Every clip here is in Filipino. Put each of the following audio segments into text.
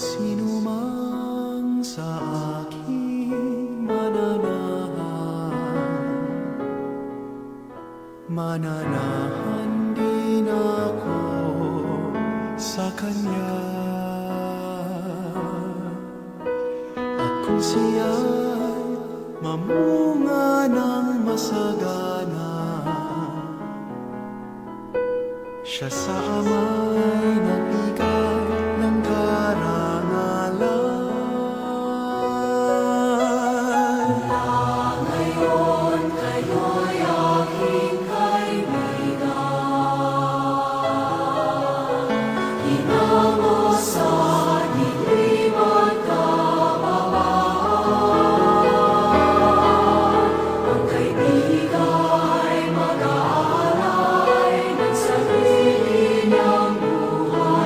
Sino mang sa aking mananahan din ako sa Kanya. At kung siya'y mamunga ng masagana, siya sa Ama'y nagbigay ng karangalan. Ngayon kayo'y aking kaibigan, hinango sa dilim at kababaan. Ang kaibigan mag-aalay ng sarili niyang buhay.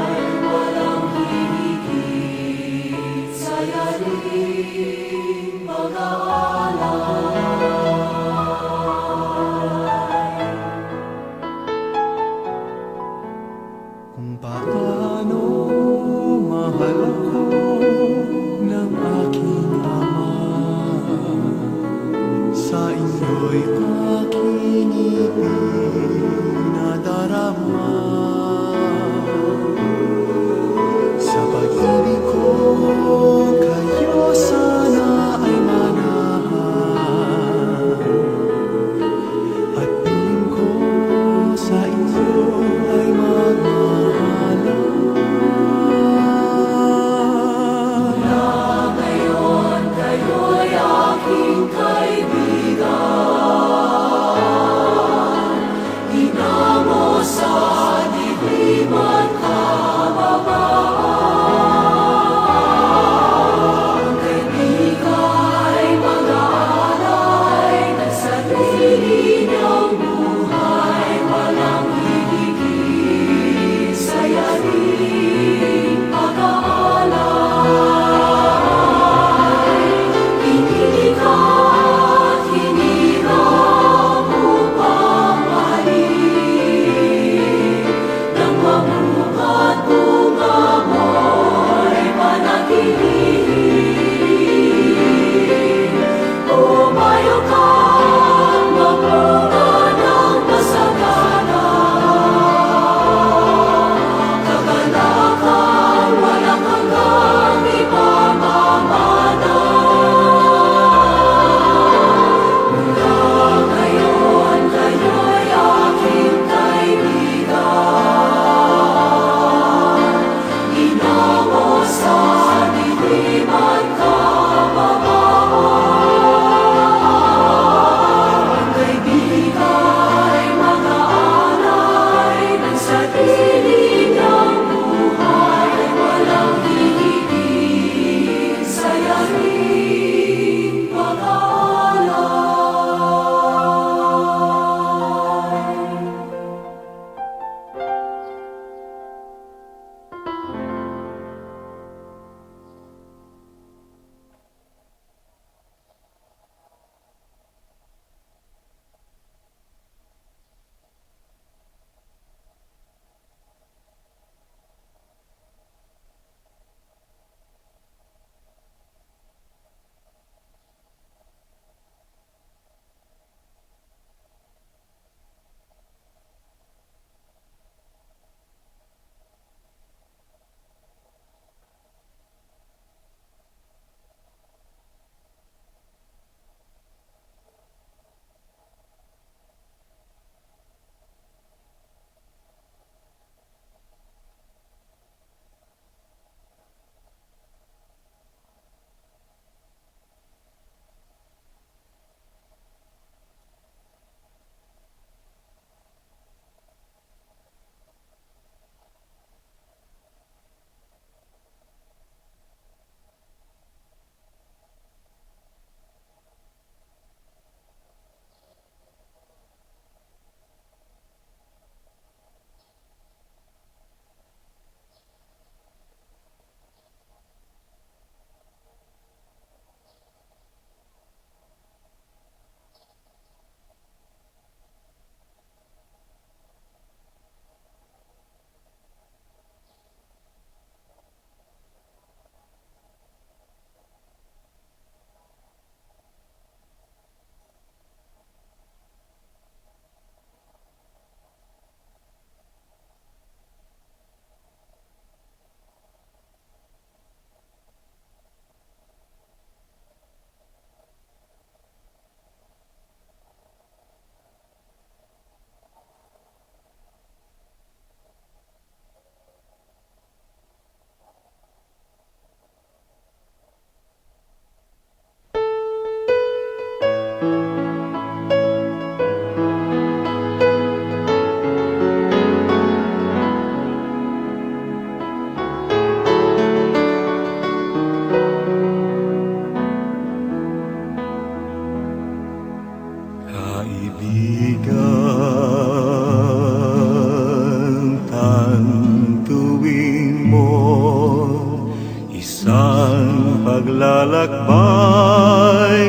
Naglalakbay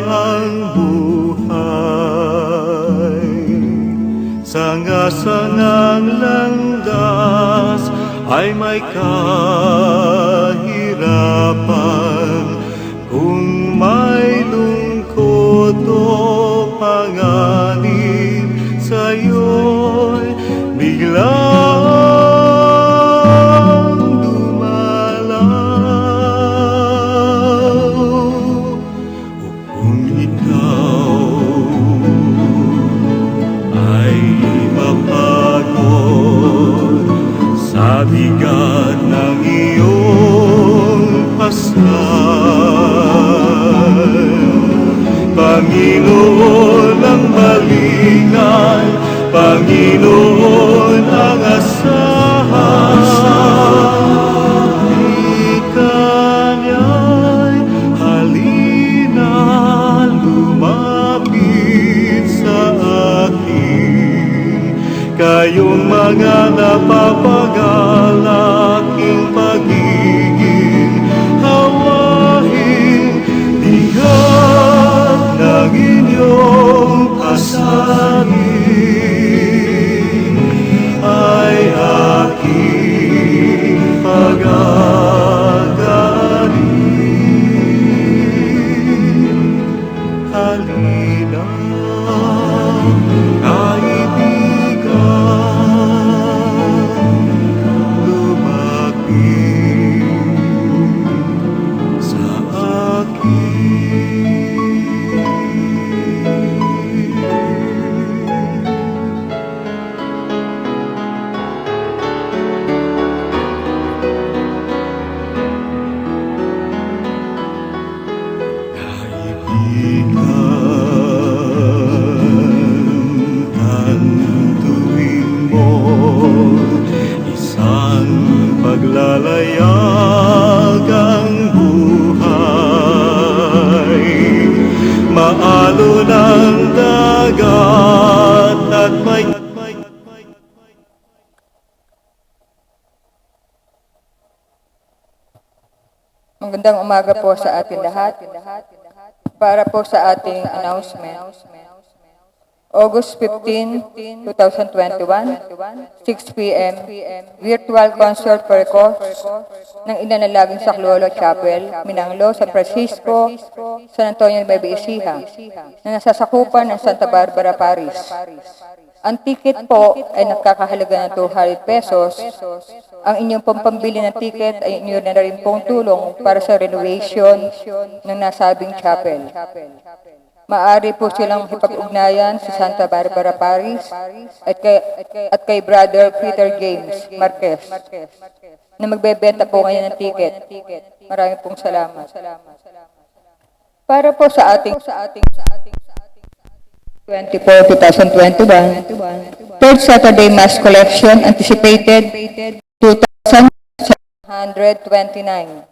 ang buhay sa ngasangang landas ay may kahirapan. Kung may lungkot o panganib sa'yo'y biglang dumalaw. Kung ikaw ay mapagod sa bigat ng iyong pasal, Panginoon ang balikan, Panginoon ang asahan. Ikanya'y halina, lumapit sa akin. Kayong mga napapagal aking pagiging hawain. Bigat ng inyong pasanin ay aking pagagaling. Halina, kaibigan, lumapit sa akin. Tantuin mo isang paglalayag ang buhay. Maalo ng dagat at may Magandang umaga po sa ating lahat. Para po sa ating announcement, August 15, 2021, 6 p.m., virtual concert for course ng Inanalaging Saklolo Chapel, Minanglo, San Francisco, San Antonio, Nueva Ecija, na nasasakupan ng Santa Barbara Parish. Ang ticket po ay nagkakahalaga ng 200 pesos. Ang inyong pampambili ng ticket ay inyo na rin pong tulong para sa renovation ng nasabing chapel. Maaari po silang makipag-ugnayan sa Santa Barbara Parish at kay Brother Peter James Marquez na magbebenta po ngayon ng ticket. Maraming pong salamat. Para po sa ating 24, 2021, third Saturday Mass Collection anticipated 2,729.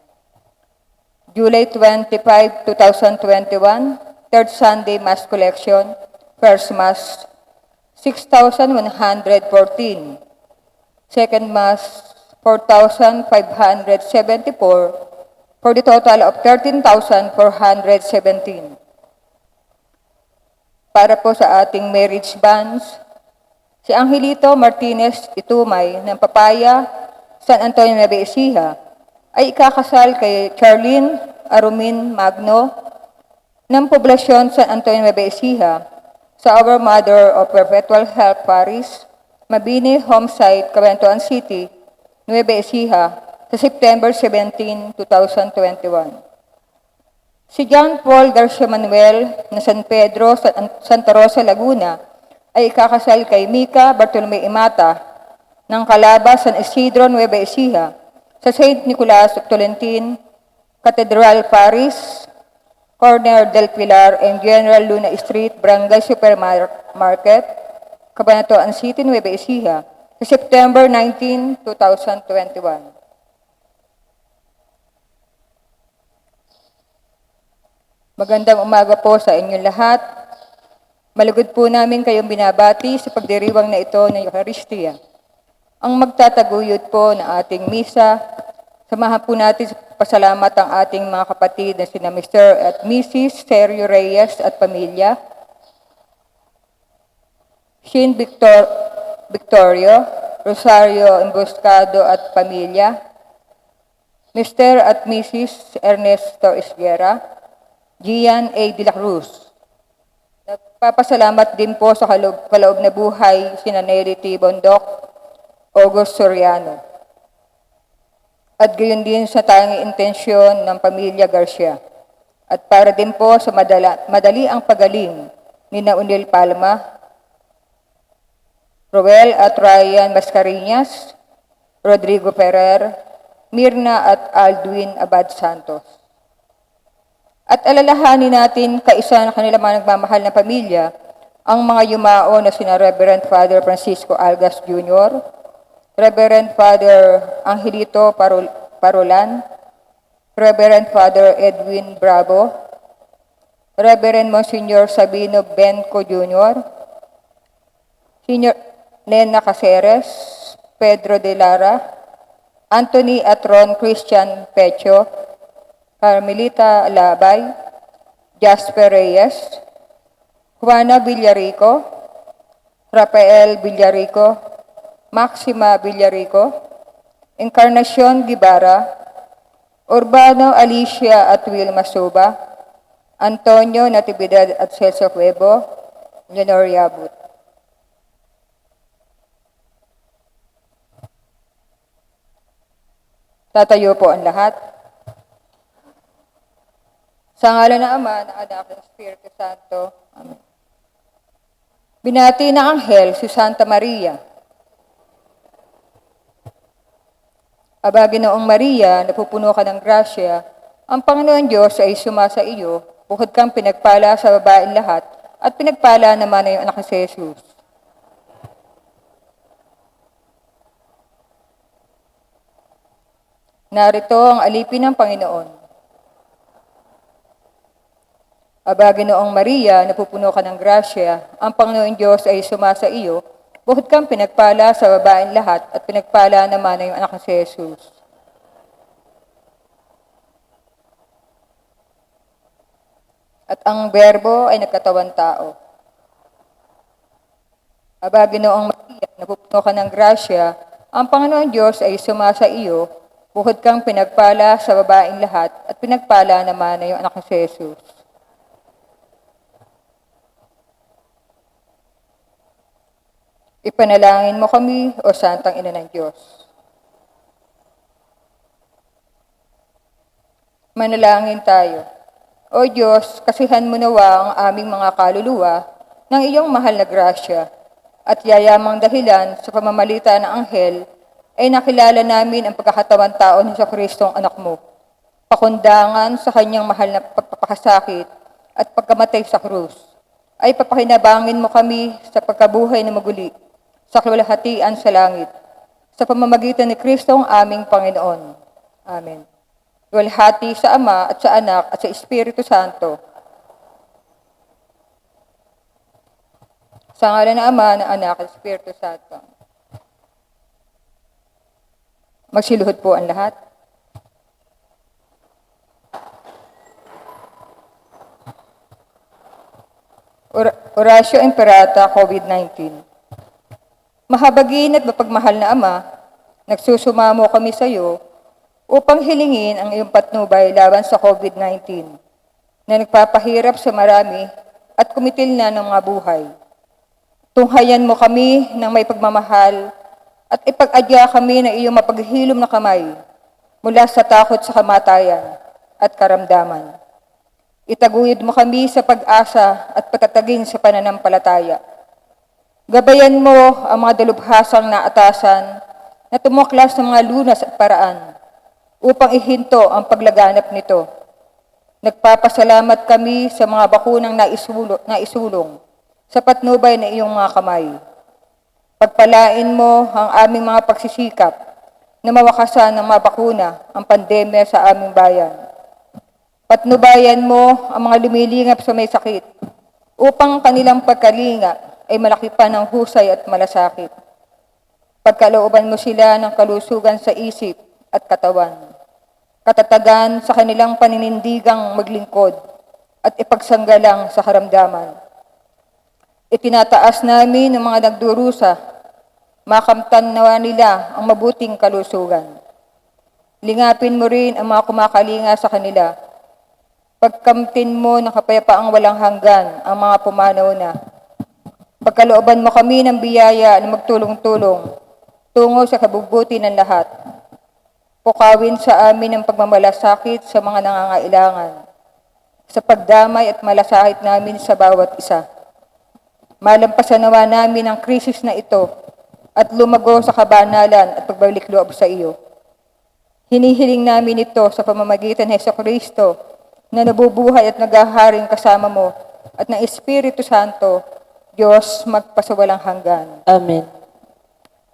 July 25, 2021, third Sunday Mass Collection, first Mass 6,114. Second Mass 4,574 for the total of 13,417. Para po sa ating marriage banns, si Angelito Martinez Itumay ng Papaya, San Antonio, Nueva Ecija, ay ikakasal kay Charlene Arumin Magno ng Poblasyon San Antonio, Nueva Ecija sa Our Mother of Perpetual Help Parish, Mabini Homesite, Cabanatuan City, Nueva Ecija sa September 17, 2021. Si John Paul Garcia Manuel na San Pedro, Santa Rosa, Laguna ay ikakasal kay Mika Bartolome Imata ng Calaba, San Isidro, Nueva Ecija sa St. Nicolas of Tolentine, Cathedral Parish, Corner del Pilar and General Luna Street, Barangay Supermarket, Cabanatuan City, Nueva Ecija sa September 19, 2021. Magandang umaga po sa inyong lahat. Malugod po namin kayong binabati sa pagdiriwang na ito ng Eucharistia. Ang magtataguyod po ng ating misa Samahan po natin sa pasalamat ang ating mga kapatid na sina Mr. at Mrs. Sergio Reyes at pamilya, Shin Victorio, Rosario Emboscado at pamilya, Mr. at Mrs. Ernesto Esguera, Gian A. de la Cruz. Nagpapasalamat din po sa kaloob na buhay sina Nelly T. Bondok, August Soriano. At gayon din sa tanging intensyon ng pamilya Garcia. At para din po sa madali ang pagaling ni Naunil Palma, Roel at Ryan Mascareñas, Rodrigo Ferrer, Mirna at Aldwin Abad Santos. At alalahanin natin kaisa na kanila mga nagmamahal na pamilya, ang mga yumao na sina Reverend Father Francisco Algas Jr., Reverend Father Angelito Parolan, Reverend Father Edwin Bravo, Reverend Monsignor Sabino Benco Jr., Senior Nena Caceres, Pedro de Lara, Anthony Atron Christian Pecho, Carmelita Labay, Jasper Reyes, Juana Villarico, Rafael Villarico, Maxima Villarico, Encarnacion Guevara, Urbano Alicia at Wilma Suba, Antonio Natividad at Celso Cuevo, Leonor Yabut. Tatayo po ang lahat. Sa ngalan ng Ama, ng Anak, ng Espiritu Santo. Amen. Binati ng Anghel si Santa Maria. Aba, Ginoong Maria, napupuno ka ng grasya, ang Panginoon Diyos ay sumasa iyo, bukod kang pinagpala sa babaeng lahat, at pinagpala naman na iyong anak si Jesus. Narito ang alipin ng Panginoon. Aba, Ginoong Maria, napupuno ka ng grasya, ang Panginoon Diyos ay sumasa iyo, bukod kang pinagpala sa babaeng lahat, at pinagpala naman na iyong anak si Jesus. At ang Berbo ay nagkatawan tao. Aba, Ginoong Maria, napupuno ka ng grasya, ang Panginoon Diyos ay sumasa iyo, bukod kang pinagpala sa babaeng lahat, at pinagpala naman na iyong anak si Jesus. Ipanalangin mo kami, O Santang Ina ng Diyos. Manalangin tayo. O Diyos, kasihan mo nawa ang aming mga kaluluwa ng iyong mahal na grasya, at yayamang dahilan sa pamamagitan ng anghel ay nakilala namin ang pagkakatawan tao ni Kristong anak mo, pakundangan sa kanyang mahal na pagpapakasakit at pagkamatay sa krus, ay papakinabangin mo kami sa pagkabuhay na maguli, sa kalwalhatian sa langit, sa pamamagitan ni Kristong aming Panginoon. Amen. Luwalhati sa Ama at sa Anak at sa Espiritu Santo. Sa ngalan ng Ama, ng Anak at Espiritu Santo. Magsiluhod po ang lahat. Oratio Imperata, COVID-19. Mahabagin at mapagmahal na Ama, nagsusumamo kami sa iyo upang hilingin ang iyong patnubay laban sa COVID-19 na nagpapahirap sa marami at kumitil na ng mga buhay. Tunghayan mo kami ng may pagmamahal at ipag-adya kami ng iyong mapaghilom na kamay mula sa takot sa kamatayan at karamdaman. Itaguyod mo kami sa pag-asa at patatagin sa pananampalataya. Gabayan mo ang mga dalubhasang naatasan na tumuklas ng mga lunas at paraan upang ihinto ang paglaganap nito. Nagpapasalamat kami sa mga bakunang naisulong sa patnubay na iyong mga kamay. Pagpalain mo ang aming mga pagsisikap na mawakasan ng mga bakuna ang pandemya sa aming bayan. Patnubayan mo ang mga lumilingap sa may sakit upang kanilang pagkalinga ay malaki pa ng husay at malasakit. Pagkalooban mo sila ng kalusugan sa isip at katawan. katatagan sa kanilang paninindigang maglingkod at ipagsanggalang sa karamdaman. Itinataas namin ng mga nagdurusa, makamtan nawa nila ang mabuting kalusugan. Lingapin mo rin ang mga kumakalinga sa kanila. Pagkamtin mo ng kapayapaang walang hanggan ang mga pumanaw na. Pagkalooban mo kami ng biyaya na magtulong-tulong tungo sa kabubuti ng lahat. Pukawin sa amin ang pagmamalasakit sa mga nangangailangan, sa pagdamay at malasakit namin sa bawat isa. Malampasan nawa namin ang krisis na ito at lumago sa kabanalan at pagbalik loob sa iyo. Hinihiling namin ito sa pamamagitan ng Jesucristo na nabubuhay at naghaharing kasama mo at ng Espiritu Santo, Diyos magpasawalang hanggan. Amen.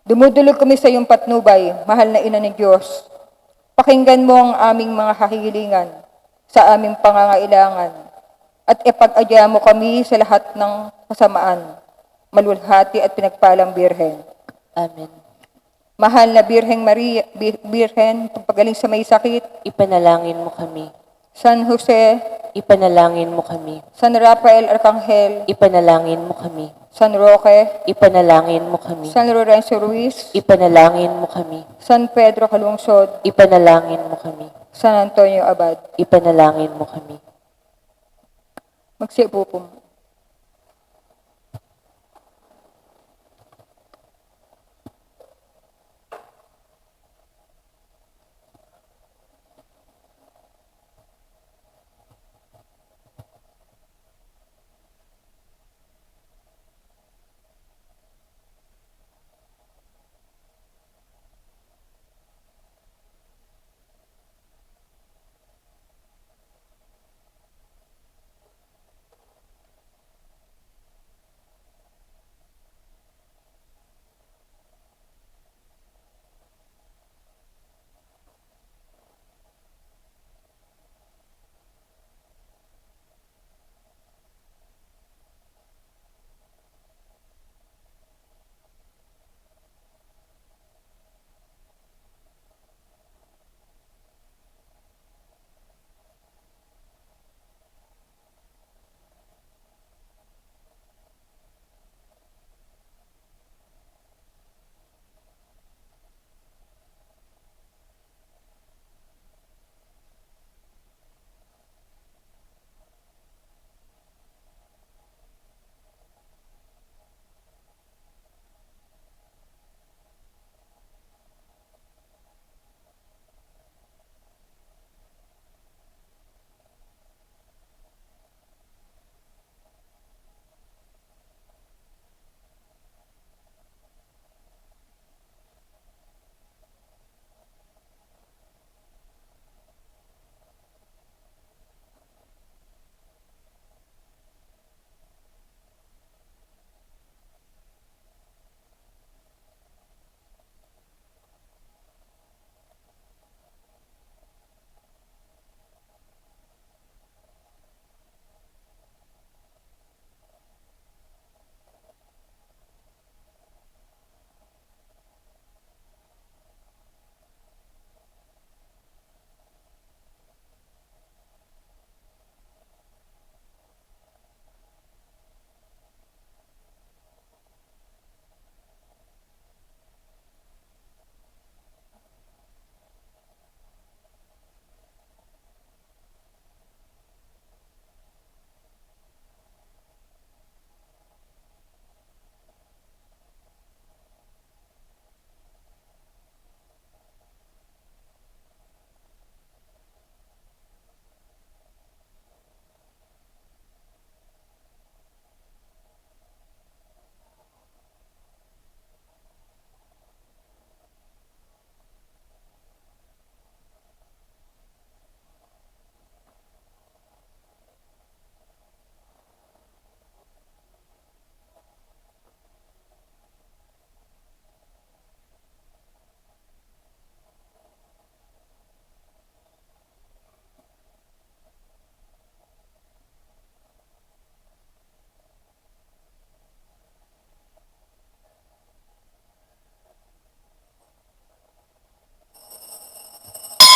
Dumudulog kami sa iyong patnubay, mahal na ina ni Diyos. Pakinggan mo ang aming mga kahilingan sa aming pangangailangan at ipag-adya mo kami sa lahat ng kasamaan, malulhati at pinagpalang Birhen. Amen. Mahal na Birheng Maria, Birhen, pagpagaling sa may sakit, Ipanalangin mo kami. San Jose, Ipanalangin mo kami. San Rafael Arcangel, Ipanalangin mo kami. San Roque, Ipanalangin mo kami. San Lorenzo Ruiz, Ipanalangin mo kami. San Pedro Calungsod, Ipanalangin mo kami. San Antonio Abad. Ipanalangin mo kami. Magsiupo po.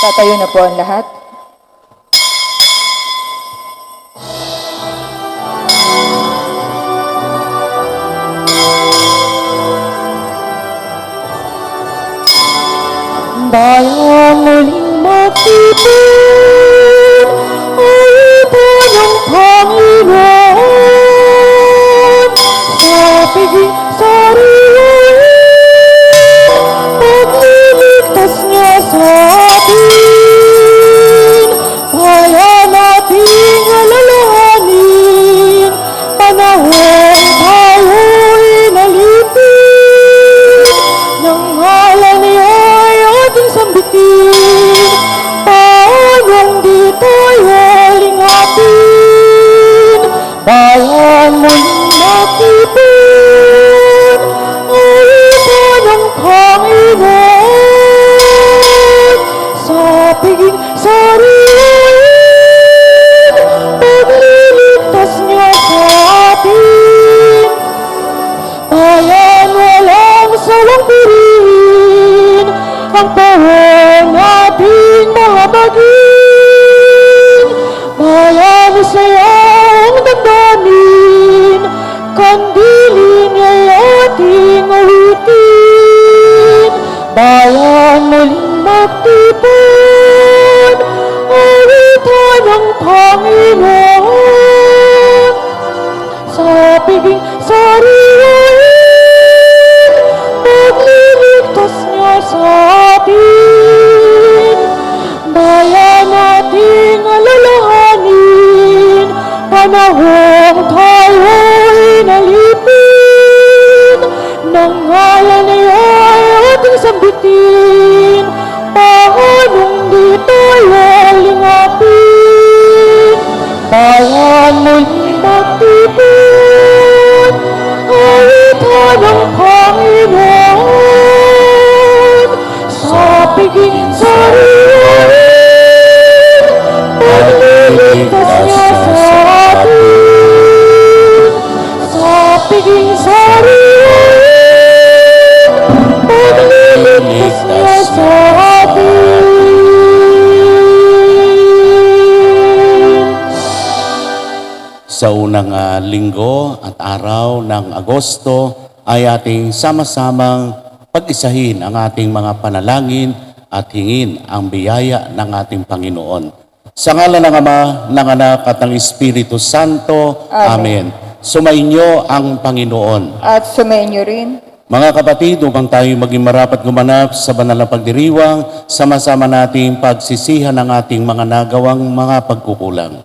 Tatayo na po ang lahat. Bayang muling magtipid, ay ito ng Panginoon. Sa piging sariwain, pagliligtas niya sa atin. Kaya nating alalahanin, panahon tayo'y nalipid. Nang ngalan niya ay ating sambitin, paanong di tayo lingapin. Bayan muling nakipin, ay ito ng Panginoon. Sa piging sariwain, pagliligtas niya sa atin. Bayan walang sawang purihin, ang pahon nating mahabagin. Bayan sayang damdamin, kandilin niya'y ating awitin. Bayan muling magtipon, awitan ng Panginoon. Sa piging sariwain, pagliligtas niya sa atin. Bayan nating alalahanin, panahong tayo'y nalipin. Nang ngalan niya ay ating sambitin, paanong di tayo lingapin. Bayan muling magtipon, awitan ng Panginoon. Sa piging sariwain, pagliligtas niya sa atin. Sa piging sariwain, pagliligtas niya sa atin. Sa unang linggo at araw ng Agosto ay ating sama-samang pag-isahin ang ating mga panalangin at hingin ang biyaya ng ating Panginoon. Sa ngalan ng Ama, ng Anak at ng Espiritu Santo. Amen. Sumainyo ang Panginoon. At sumainyo rin. Mga kapatid, upang tayo maging marapat gumanap sa banal na pagdiriwang, sama-sama nating pagsisihan ang ating mga nagawang mga pagkukulang.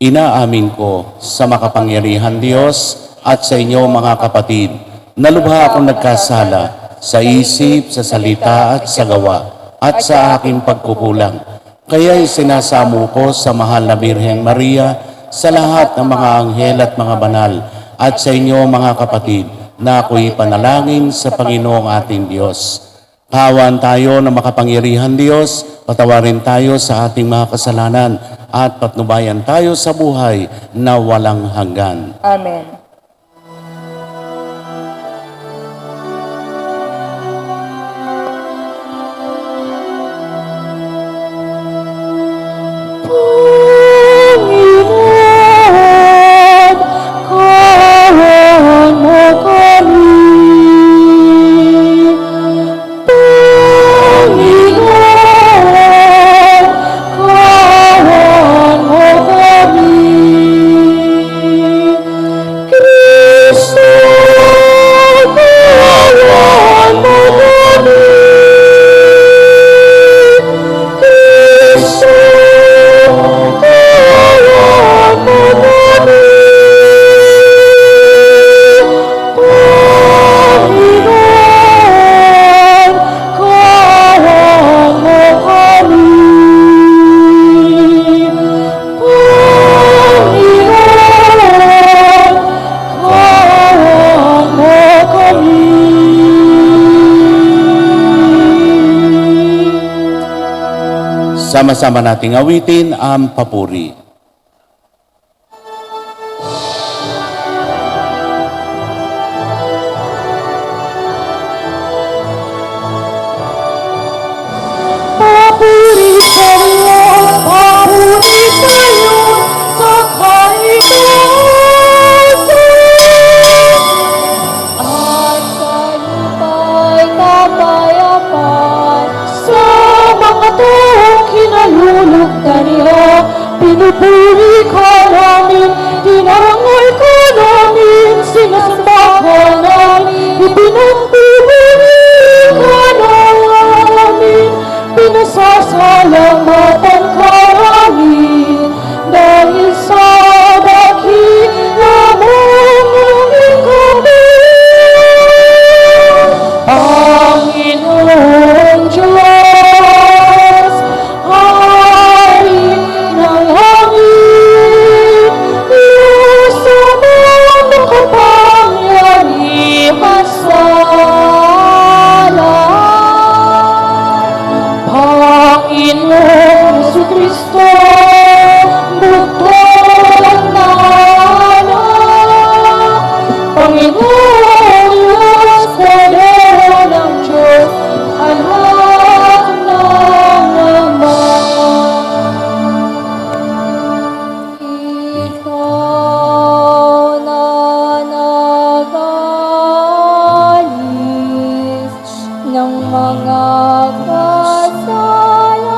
Inaamin ko sa makapangyarihan Diyos at sa inyo mga kapatid, na lubha akong nagkasala sa isip, sa salita at sa gawa at sa aking pagkukulang. Kaya'y sinasamo ko sa mahal na Birheng Maria, sa lahat ng mga anghel at mga banal, at sa inyo mga kapatid, na ako'y panalangin sa Panginoong ating Diyos. Kawan tayo ng makapangyarihan Diyos, patawarin tayo sa ating mga kasalanan, at patnubayan tayo sa buhay na walang hanggan. Amen. Panginoon, kawan mo kami. Panginoon, kawan mo kami. Kristo, kawan mo kami. Kristo, kawan mo kami. Panginoon, kawan mo kami. Panginoon, kawan mo kami. Sama-sama nating awitin ang papuri. Kristo, bukod na anak, Panginoon Diyos, Kordero ng Diyos, anak ng Ama. Ikaw na nag-alis ng mga kasalanan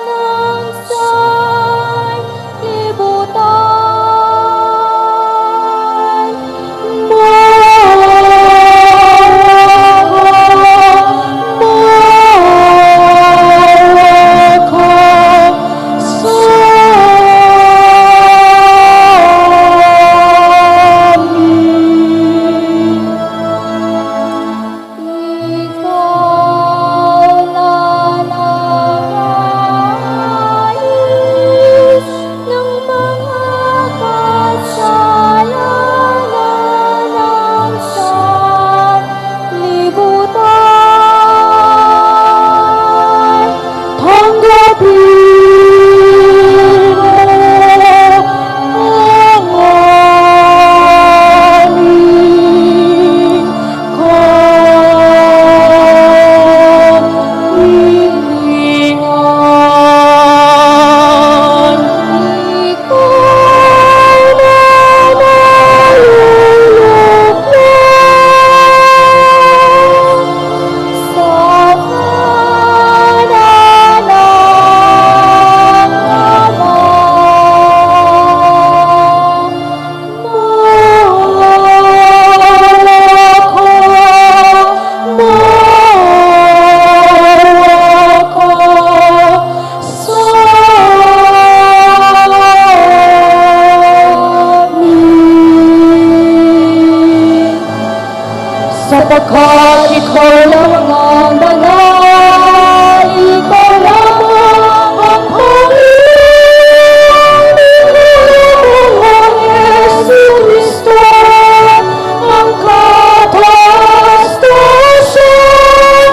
ng sanlibutan. Maawa ka sa amin. Ikaw na nag-alis ng mga kasalanan ng sanlibutan. Tanggapin mo ang aming kahilingan. Ikaw na nalulugod sa kanan ng Ama. Maawa ka sa amin. Sapagkat ikaw lang ang banal, ikaw lamang ang Panginoon, Panginoong Jesucristo, ang kataas-taasan,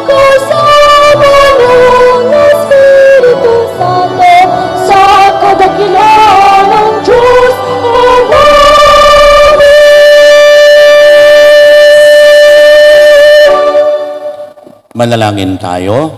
kasama ng Espiritu Santo, sa kadakilaan ng Diyos Ama. Manalangin tayo.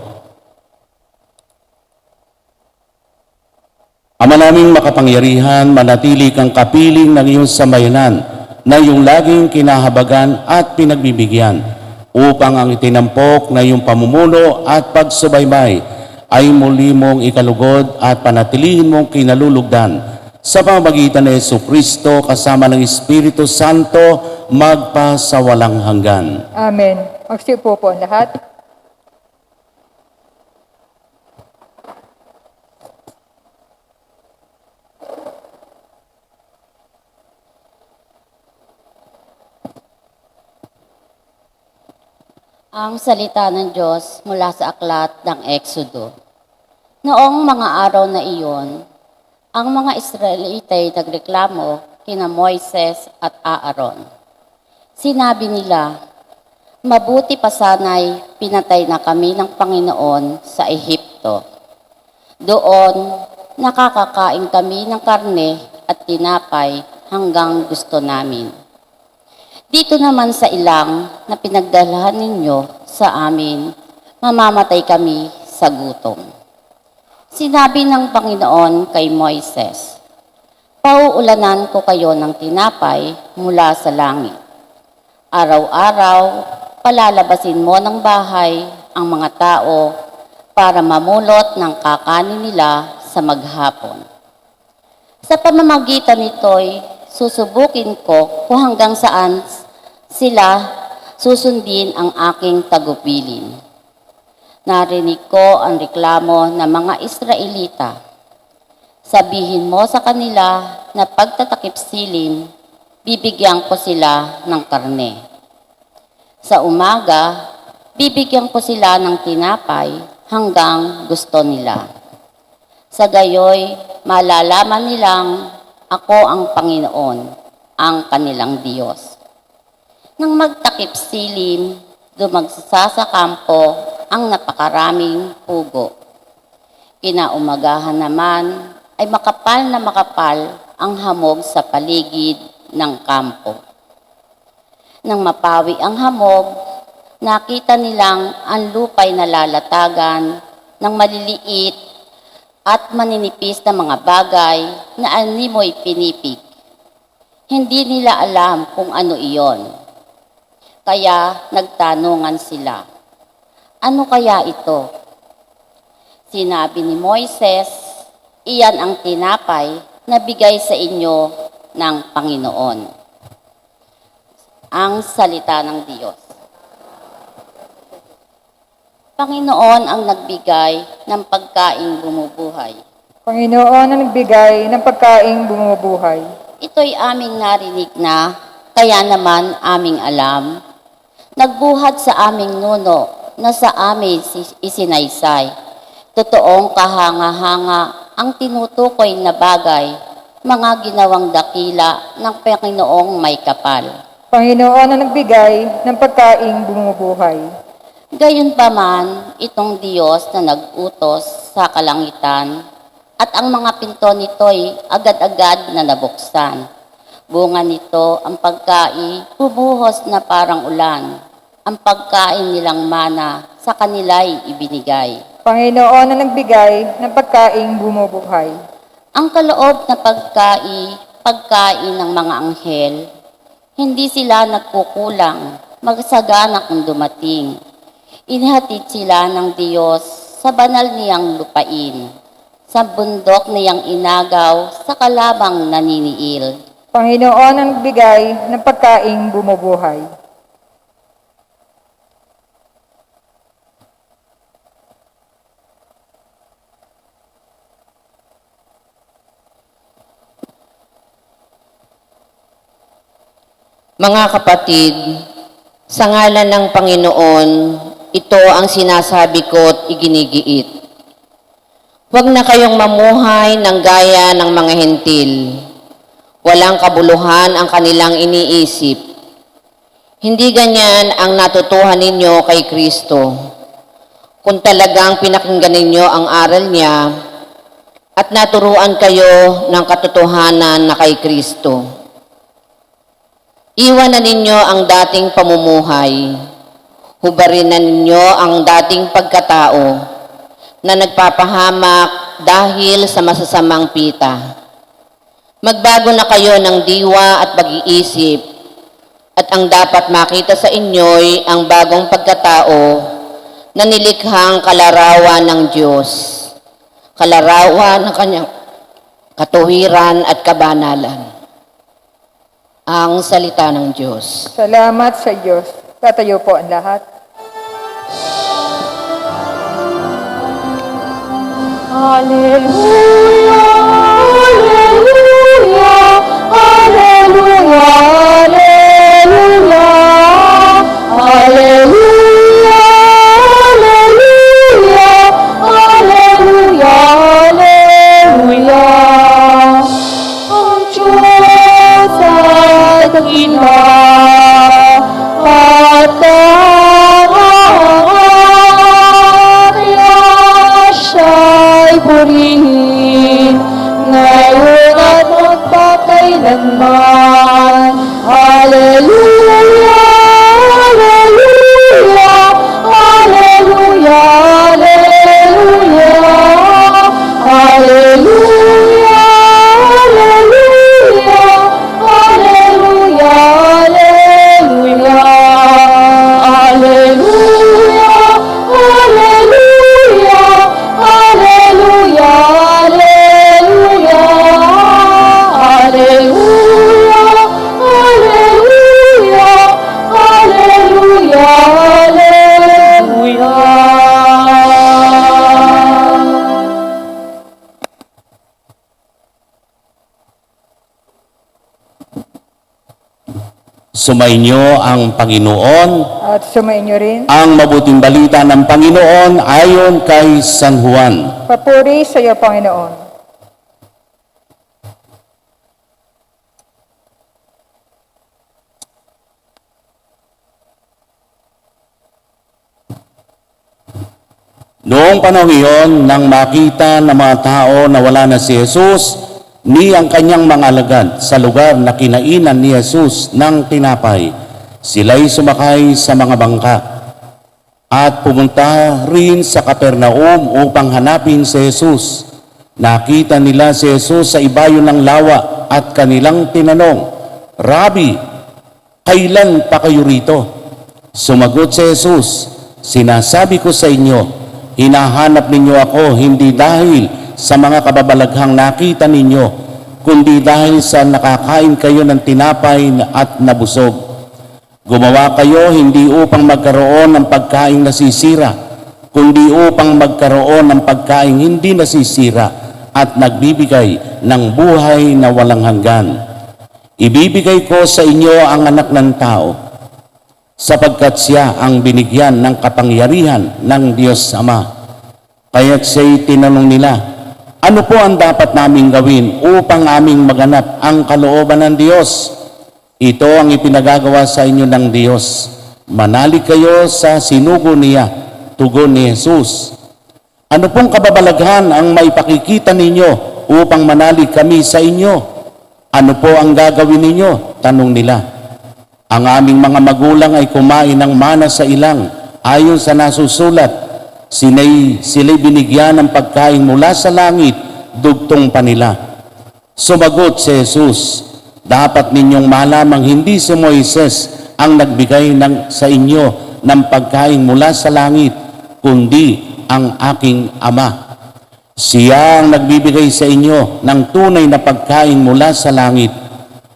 Ama naming makapangyarihan, manatili kang kapiling ng iyong sambayanan na iyong laging kinahabagan at pinagbibigyan upang ang itinampok na iyong pamumuno at pagsubaybay ay muli mong ikalugod at panatilihin mong kinalulugdan sa pamamagitan ni Jesucristo kasama ng Espiritu Santo magpasawalang hanggan. Amen. Magsiupo po ang lahat. Ang salita ng Diyos mula sa aklat ng Exodo. Noong mga araw na iyon, ang mga Israelite ay nagreklamo kina Moises at Aaron. Sinabi nila, mabuti pa sana'y pinatay na kami ng Panginoon sa Ehipto. Doon, nakakakain kami ng karne at tinapay hanggang gusto namin. Dito naman sa ilang na pinagdalhan ninyo sa amin, mamamatay kami sa gutom. Sinabi ng Panginoon kay Moises, pauulanan ko kayo ng tinapay mula sa langit. Araw-araw, palalabasin mo ng bahay ang mga tao para mamulot ng kakanin nila sa maghapon. Sa pamamagitan nito'y susubukin ko kung hanggang saan sila susundin ang aking tagubilin. Narinig ko ang reklamo ng mga Israelita. Sabihin mo sa kanila na pagtatakip silin, bibigyan ko sila ng karne. Sa umaga, bibigyan ko sila ng tinapay hanggang gusto nila. Sa gayoy, malalaman nilang ako ang Panginoon, ang kanilang Diyos. Nang magtakip silim, dumagsa sa kampo ang napakaraming pugo. Kinaumagahan naman ay makapal na makapal ang hamog sa paligid ng kampo. Nang mapawi ang hamog, nakita nilang ang lupa'y nalalatagan ng maliliit at maninipis na mga bagay na animoy pinipig. Hindi nila alam kung ano iyon. Kaya nagtanungan sila, ano kaya ito? Sinabi ni Moises, iyan ang tinapay na bigay sa inyo ng Panginoon. Ang salita ng Diyos. Panginoon ang nagbigay ng pagkaing bumubuhay. Panginoon ang nagbigay ng pagkaing bumubuhay. Ito'y aming narinig na, kaya naman aming alam. Nagbuhat sa aming nuno na sa amin isinaysay. Totoong kahanga-hanga ang tinutukoy na bagay, mga ginawang dakila ng Panginoong may kapal. Panginoon ang nagbigay ng pagkaing bumubuhay. Gayunpaman, itong Diyos na nag-utos sa kalangitan at ang mga pinto nito'y agad-agad na nabuksan. Bunga nito ang pagkain, bubuhos na parang ulan. Ang pagkain nilang mana sa kanila'y ibinigay. Panginoon ang nagbigay ng pagkaing bumubuhay. Ang kaloob na pagkain ng mga anghel, hindi sila nagkukulang, magsagana kung dumating. Inihatid sila ng Diyos sa banal niyang lupain, sa bundok niyang inagaw sa kalabang naniniil. Panginoon ang nagbigay ng pagkaing bumubuhay. Mga kapatid, sa ngalan ng Panginoon, ito ang sinasabi ko at iginigiit. Huwag na kayong mamuhay ng gaya ng mga hentil. Walang kabuluhan ang kanilang iniisip. Hindi ganyan ang natutuhan ninyo kay Kristo. Kung talagang pinakinggan ninyo ang aral niya at naturuan kayo ng katotohanan na kay Kristo. Iwan na ninyo ang dating pamumuhay. Hubarin na ninyo ang dating pagkatao na nagpapahamak dahil sa masasamang pita. Magbago na kayo ng diwa at pag-iisip at ang dapat makita sa inyo'y ang bagong pagkatao na nilikhang kalarawan ng Diyos. Kalarawan ng kanyang katuwiran at kabanalan. Ang salita ng Diyos. Salamat sa Diyos. Tatayo po ang lahat. Alleluia, alleluia, alleluia, alleluia, alleluia, alleluia, alleluia, alleluia. Ang Diyos ay dakila at kaya siya'y purihin ngayon at magpakailanman. Alleluia, alleluia, alleluia, alleluia, alleluia, alleluia, alleluia, alleluia, alleluia, alleluia, alleluia, alleluia, alleluia, alleluia, alleluia, alleluia. Sumainyo ang Panginoon. At sumainyo rin. Ang mabuting balita ng Panginoon ayon kay San Juan. Papuri sa iyo, Panginoon. Noong panahon iyon, nang makita ng mga tao na wala na si Jesus, ni ang kanyang mga alagad sa lugar na kinainan ni Jesus ng tinapay, sila'y sumakay sa mga bangka at pumunta rin sa Capernaum upang hanapin si Jesus. Nakita nila si Jesus sa ibayo ng lawa at kanilang tinanong, "Rabi, kailan pa kayo rito?" Sumagot si Jesus, "Sinasabi ko sa inyo, hinahanap ninyo ako hindi dahil sa mga kababalaghang nakita ninyo, kundi dahil sa nakakain kayo ng tinapay at nabusog. Gumawa kayo hindi upang magkaroon ng pagkain nasisira, kundi upang magkaroon ng pagkain hindi nasisira at nagbibigay ng buhay na walang hanggan. Ibibigay ko sa inyo ang anak ng tao, sapagkat siya ang binigyan ng kapangyarihan ng Diyos Ama." Kaya't siya'y tinanong nila, "Ano po ang dapat naming gawin upang aming maganap ang kalooban ng Diyos?" "Ito ang ipinagagawa sa inyo ng Diyos. Manalig kayo sa sinugo niya," tugon ni Jesus. "Ano pong kababalaghan ang maipakikita ninyo upang manalig kami sa inyo?" "Ano po ang gagawin ninyo?" tanong nila. "Ang aming mga magulang ay kumain ng mana sa ilang, ayon sa nasusulat, sila'y binigyan ng pagkain mula sa langit, dugtong pa nila." Sumagot si Jesus, "Dapat ninyong malamang hindi si Moises ang nagbigay sa inyo ng pagkain mula sa langit, kundi ang aking Ama. Siya ang nagbibigay sa inyo ng tunay na pagkain mula sa langit,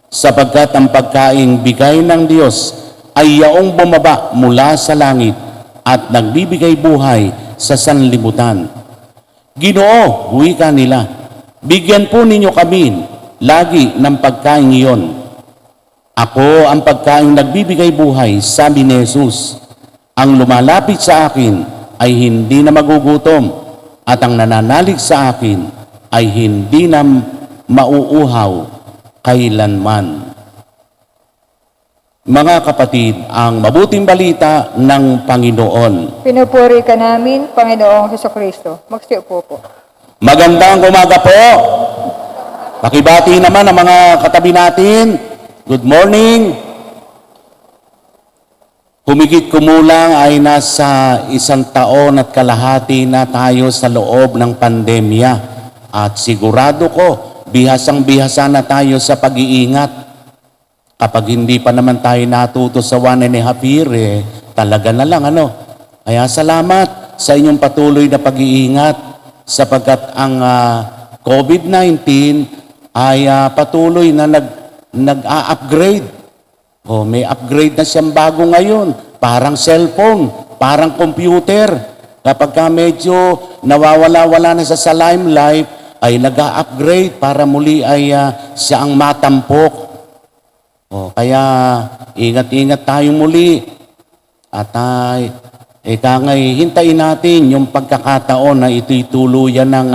sapagkat ang pagkain bigay ng Diyos ay yaong bumaba mula sa langit at nagbibigay buhay sa sanlibutan." "Ginoo," wika nila, "bigyan po ninyo kami lagi ng pagkain iyon." "Ako ang pagkain nagbibigay buhay," sabi ni Jesus. "Ang lumalapit sa akin ay hindi na magugutom, at ang nananalig sa akin ay hindi na mauuhaw kailanman." Mga kapatid, ang mabuting balita ng Panginoon. Pinupuri ka namin, Panginoong Hesukristo. Magsiupo po. Magandang umaga po. Pakibati naman ang mga katabi natin. Good morning. Humigit kumulang ay nasa 1 taon at kalahati na tayo sa loob ng pandemya. At sigurado ko, bihasang-bihasa na tayo sa pag-iingat. Kapag hindi pa naman tayo natuto sa 1.5 year, talaga na lang, Kaya salamat sa inyong patuloy na pag-iingat, sapagkat ang COVID-19 ay patuloy na nag-a-upgrade. May upgrade na siyang bago ngayon. Parang cellphone, parang computer. Kapag medyo nawawala-wala na sa limelight, ay nag-a-upgrade para muli ay siya ang matampok. Kaya ingat-ingat tayo muli. At hintayin natin yung pagkakataon na ito'y tuluyan ng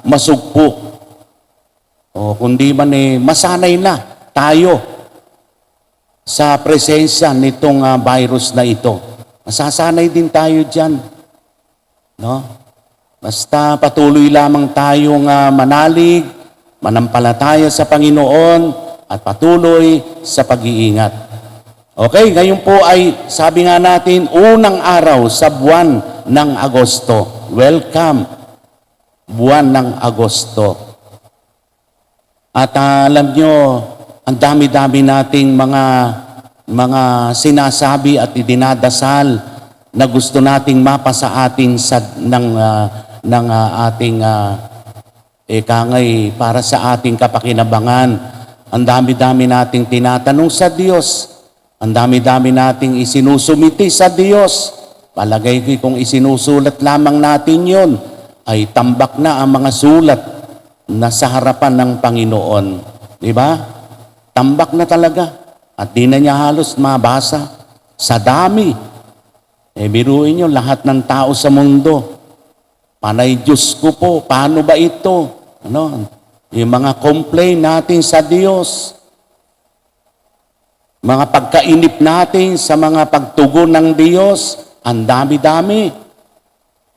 masugpo. Kundi man masanay na tayo sa presensya nitong virus na ito. Masasanay din tayo dyan. Basta patuloy lamang tayong manalig, manampalataya sa Panginoon, at patuloy sa pag-iingat. Okay, ngayon po ay sabi nga natin, unang araw sa buwan ng Agosto. Welcome, buwan ng Agosto. At alam nyo, ang dami-dami nating mga sinasabi at idinadasal na gusto nating mapa sa ating ng ating para sa ating kapakinabangan. Ang dami-dami nating tinatanong sa Diyos. Ang dami-dami nating isinusumiti sa Diyos. Palagay ko kung isinusulat lamang natin yon, ay tambak na ang mga sulat na sa harapan ng Panginoon. Di ba? Tambak na talaga. At di na niya halos mabasa. Sa dami. Biruin nyo, lahat ng tao sa mundo. Panay Diyos ko po, paano ba ito? Yung mga complain natin sa Diyos, mga pagkainip natin sa mga pagtugon ng Diyos, ang dami-dami.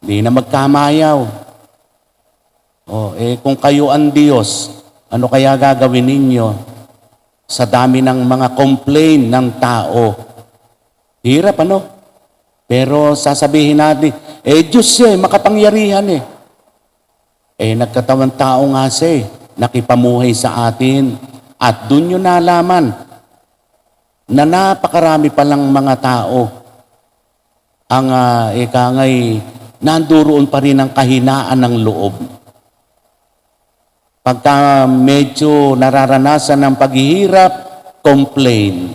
Hindi na magkamayaw. Kung kayo ang Diyos, ano kaya gagawin ninyo sa dami ng mga complaint ng tao? Hirap, ano? Pero sasabihin natin, Diyos siya, makapangyarihan eh. Nagkatawang tao nga siya, nakipamuhay sa atin. At dun nyo nalaman na napakarami palang mga tao ang nanduroon pa rin ang kahinaan ng loob. Pagka medyo nararanasan ng paghihirap, complain.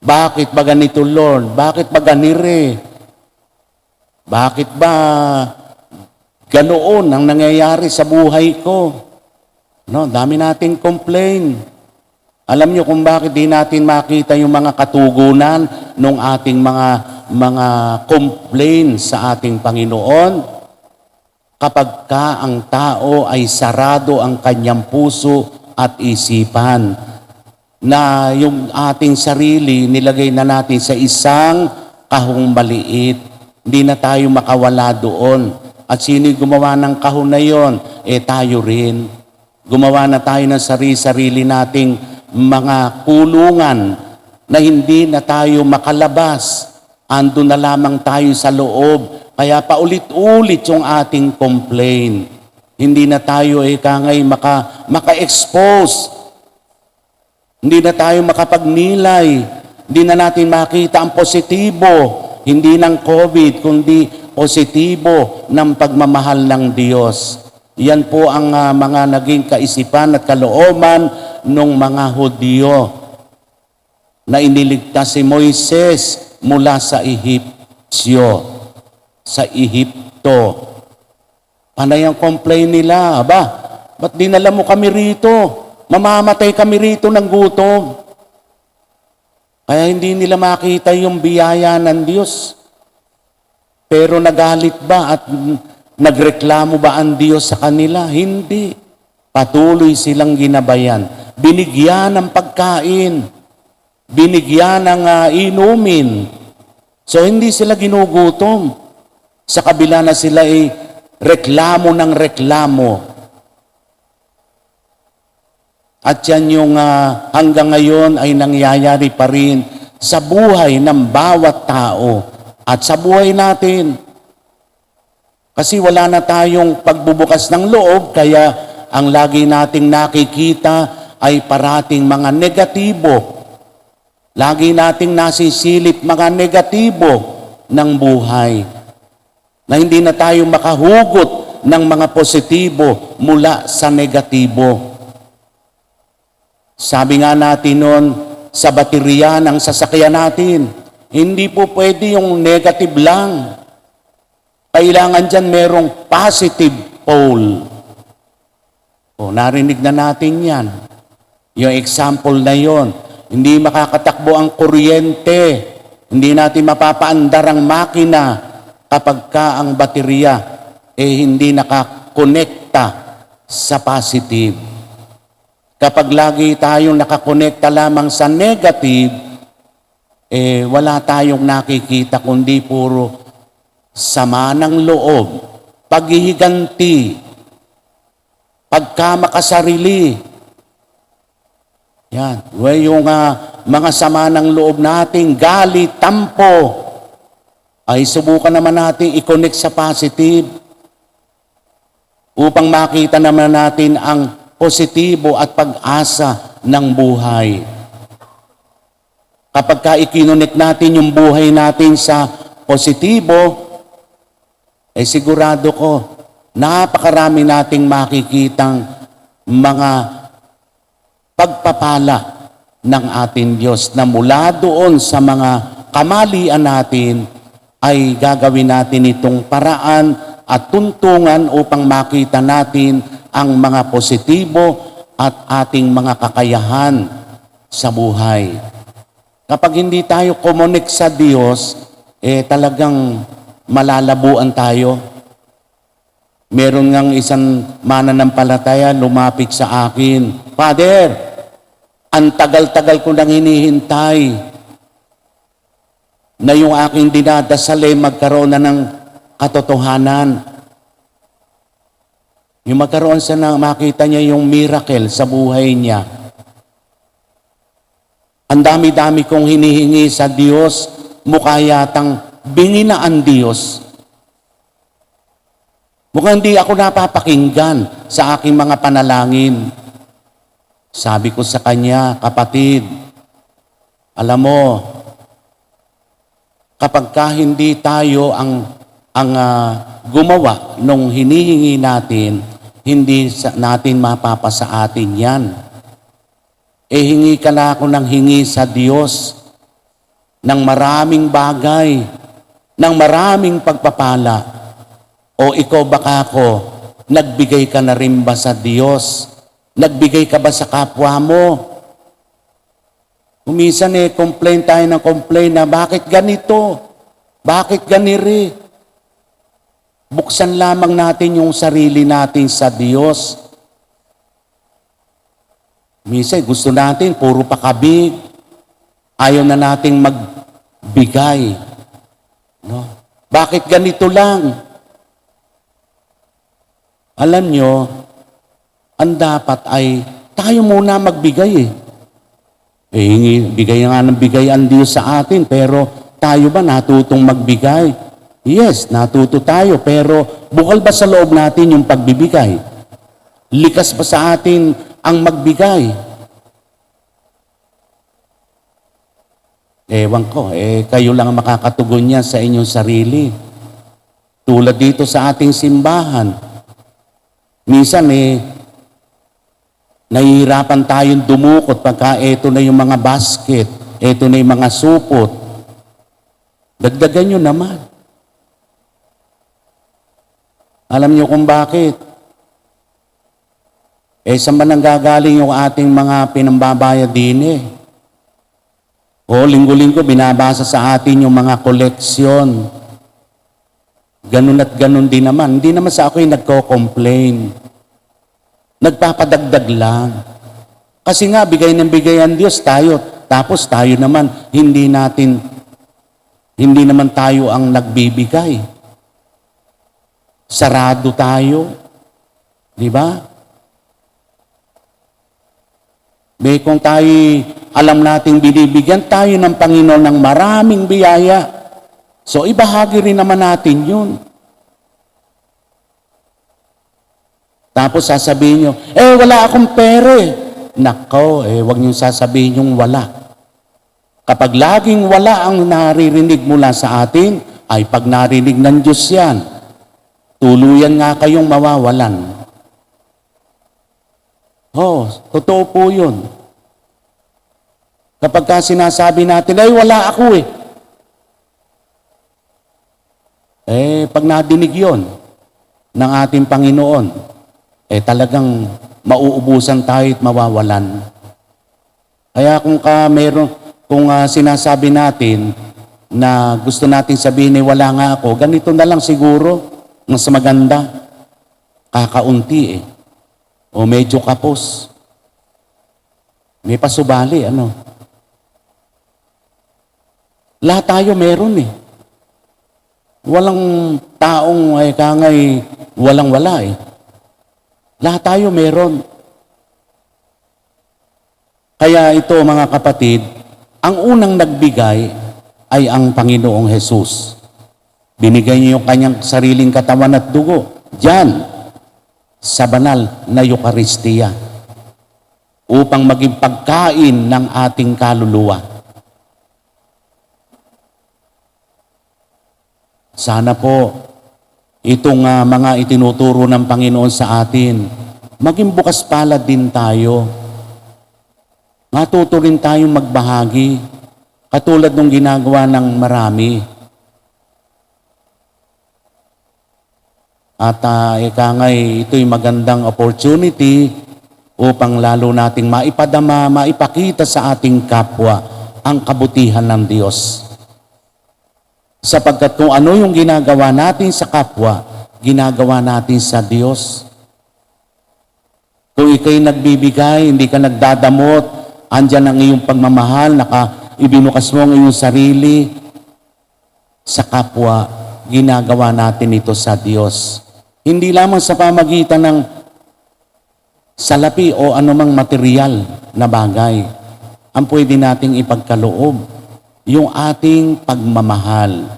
Bakit ba ganito, Lord? Bakit ba ganire? Bakit ba ganoon ang nangyayari sa buhay ko? No, dami nating complain. Alam niyo kung bakit di natin makita yung mga katugunan ng ating mga complain sa ating Panginoon? Kapag ka ang tao ay sarado ang kanyang puso at isipan, na yung ating sarili nilagay na natin sa isang kahong maliit, hindi na tayo makawala doon. At sino gumawa ng kahon na yon? Tayo rin. Gumawa na tayo ng sarili nating mga kulungan na hindi na tayo makalabas. Ando na lamang tayo sa loob. Kaya paulit-ulit yung ating complaint. Hindi na tayo maka-expose. Hindi na tayo makapagnilay. Hindi na natin makita ang positibo. Hindi ng COVID, kundi positibo ng pagmamahal ng Diyos. Yan po ang mga naging kaisipan at kalooban ng mga Hudyo na iniligtas si Moises mula sa Ehipsyo. Sa Ehipto. Panay ang complain nila, ba't dinala mo kami rito? Mamamatay kami rito ng gutom. Kaya hindi nila makita yung biyaya ng Diyos. Pero nagalit ba at nagreklamo ba ang Diyos sa kanila? Hindi. Patuloy silang ginabayan. Binigyan ng pagkain. Binigyan ng inumin. So hindi sila ginugutom. Sa kabila na sila ay reklamo ng reklamo. At yan yung hanggang ngayon ay nangyayari pa rin sa buhay ng bawat tao at sa buhay natin. Kasi wala na tayong pagbubukas ng loob, kaya ang lagi nating nakikita ay parating mga negatibo. Lagi nating nasisilip mga negatibo ng buhay. Na hindi na tayo makahugot ng mga positibo mula sa negatibo. Sabi nga natin noon, sa baterya ng sasakyan natin, hindi po pwede yung negative lang. Kailangan dyan merong positive pole. Narinig na natin yan. Yung example na yon, hindi makakatakbo ang kuryente. Hindi natin mapapaandar ang makina kapag ka ang baterya hindi nakakonekta sa positive. Kapag lagi tayong nakakonekta lamang sa negative, wala tayong nakikita kundi puro sama ng loob, paghihiganti, pagkamakasarili. Yan. Yung mga sama ng loob nating galit, tampo, ay subukan naman natin i-connect sa positive upang makita naman natin ang positibo at pag-asa ng buhay. Kapag ka ikinonect natin yung buhay natin sa positibo, sigurado ko, napakarami nating makikitang mga pagpapala ng ating Diyos na mula doon sa mga kamalian natin ay gagawin natin itong paraan at tuntungan upang makita natin ang mga positibo at ating mga kakayahan sa buhay. Kapag hindi tayo kumonek sa Diyos, talagang malalabuan tayo. Meron ngang isang mananampalataya lumapit sa akin, Father, ang tagal-tagal ko nang hinihintay na yung aking dinadasal magkaroon na ng katotohanan. Yung magkaroon siya na makita niya yung miracle sa buhay niya. Ang dami-dami kong hinihingi sa Diyos, mukha yatang bingi na ang Diyos. Mukhang hindi ako napapakinggan sa aking mga panalangin. Sabi ko sa kanya, kapatid, alam mo, kapag hindi tayo ang gumawa nung hinihingi natin, hindi natin mapapasa atin yan. Hingi ka na ako ng hingi sa Diyos ng maraming bagay, ng maraming pagpapala. O ikaw baka ako, nagbigay ka na rin ba sa Diyos? Nagbigay ka ba sa kapwa mo? Kumisan complain tayo ng complain na bakit ganito? Bakit ganiri? Buksan lamang natin yung sarili natin sa Diyos. Minsan gusto natin, puro pakabig. Ayaw na nating magbigay. No? Bakit ganito lang? Alam nyo, ang dapat ay tayo muna magbigay bigay nga ng bigay ang Diyos sa atin, pero tayo ba natutong magbigay? Yes, natuto tayo, pero bukal ba sa loob natin yung pagbibigay? Likas ba sa atin ang magbigay? Ewan ko, kayo lang ang makakatugon niya sa inyong sarili. Tulad dito sa ating simbahan, minsan nahihirapan tayong dumukot pagka eto na yung mga basket, eto na yung mga supot. Dagdagan nyo naman. Alam nyo kung bakit? Saan ba nanggagaling yung ating mga pinambabayad din O linggo-linggo binabasa sa atin yung mga koleksyon. Ganun at ganun din naman. Hindi naman sa ako'y nagko-complain. Nagpapadagdag lang. Kasi nga, bigay ng bigay ang Diyos tayo. Tapos tayo naman, hindi naman tayo ang nagbibigay. Sarado tayo. Di ba? Kung tayo alam nating binibigyan tayo ng Panginoon ng maraming biyaya. So, ibahagi rin naman natin yun. Tapos sasabihin nyo, wala akong pere. Nako, wag nyo sasabihin yung wala. Kapag laging wala ang naririnig mula sa atin, ay pag narinig ng Diyos yan, tuluyan nga kayong mawawalan. Totoo po yun. Kapag ka sinasabi natin, wala ako pag nadinig yon ng ating Panginoon, talagang mauubusan tayo at mawawalan. Kaya kung sinasabi natin na gusto natin sabihin wala nga ako, ganito na lang siguro, mas maganda, kakaunti o medyo kapos. May pasubali, Lahat tayo meron Walang taong walang-wala Lahat tayo meron. Kaya ito mga kapatid, ang unang nagbigay ay ang Panginoong Jesus. Binigay niya yung kanyang sariling katawan at dugo diyan sa banal na Eucharistia upang maging pagkain ng ating kaluluwa. Sana po itong mga itinuturo ng Panginoon sa atin, maging bukas palad din tayo. Matuto rin tayong magbahagi, katulad ng ginagawa ng marami. At ito'y magandang opportunity upang lalo nating maipadama, maipakita sa ating kapwa ang kabutihan ng Diyos. Sapagkat kung ano yung ginagawa natin sa kapwa, ginagawa natin sa Diyos. Kung ikaw'y nagbibigay, hindi ka nagdadamot, andyan ang iyong pagmamahal, ibinukas mo ang iyong sarili sa kapwa, ginagawa natin ito sa Diyos. Hindi lamang sa pamagitan ng salapi o anumang material na bagay ang pwede nating ipagkaloob, yung ating pagmamahal,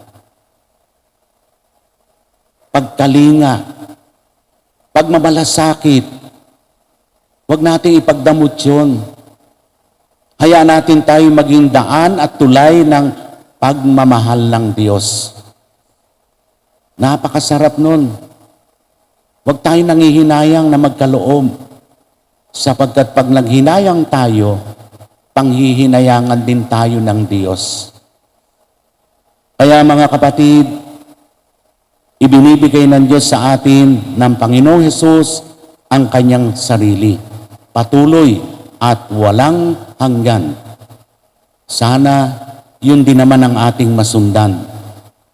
pagkalinga, pagmamalasakit. Huwag nating ipagdamot yun. Hayaan natin tayo maging daan at tulay ng pagmamahal ng Diyos. Napakasarap nun. Huwag tayo nanghihinayang na magkaloob. Sapagkat pag naghinayang tayo, panghihinayangan din tayo ng Diyos. Kaya mga kapatid, ibinibigay ng Diyos sa atin ng Panginoong Hesus ang kanyang sarili. Patuloy at walang hanggan. Sana yun din naman ang ating masundan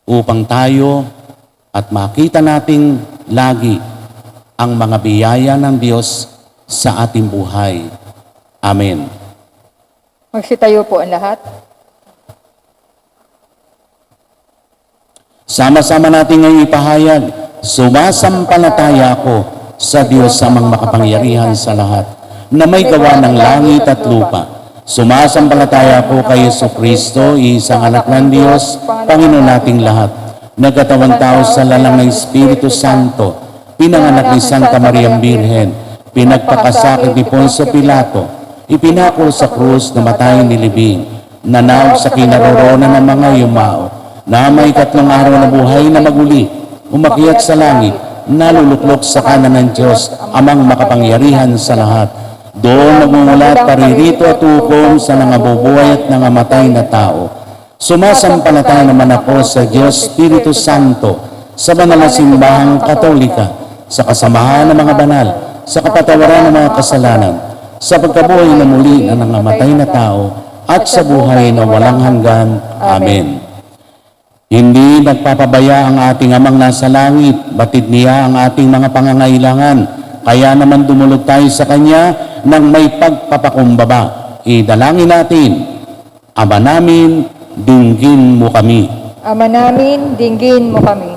upang tayo at makita nating lagi ang mga biyaya ng Diyos sa ating buhay. Amen. Magsitayo po ang lahat. Sama-sama natin ngayong ipahayag, sumasampalataya ako sa Diyos amang makapangyarihan sa lahat, na may gawa ng langit at lupa. Sumasampalataya ako kay Jesucristo, isang anak ng Diyos, Panginoon nating lahat, nagkatawang tao sa lalang ng Espiritu Santo, pinanganak ni Santa Maria Birhen, pinagpakasakit ni Poncio Pilato, ipinako sa krus, namatay nilibing, nanawag sa kinaroroonan ng mga yumao, na may 3 araw na buhay na maguli, umakyat sa langit, naluluklok sa kanan ng Diyos, amang makapangyarihan sa lahat. Doon magmumulat paririto at hukom sa nangabubuhay at nangamatay na tao. Sumasampalataya naman ako sa Diyos Espiritu Santo, sa banal na simbahang Katolika, sa kasamahan ng mga banal, sa kapatawaran ng mga kasalanan, sa pagkabuhay na muli ng nangamatay na tao, at sa buhay na walang hanggan. Amen. Hindi nagpapabaya ang ating amang nasa langit, batid niya ang ating mga pangangailangan. Kaya naman dumulog tayo sa Kanya ng may pagpapakumbaba. Idalangin natin, Ama namin, dinggin mo kami. Ama namin, dinggin mo kami.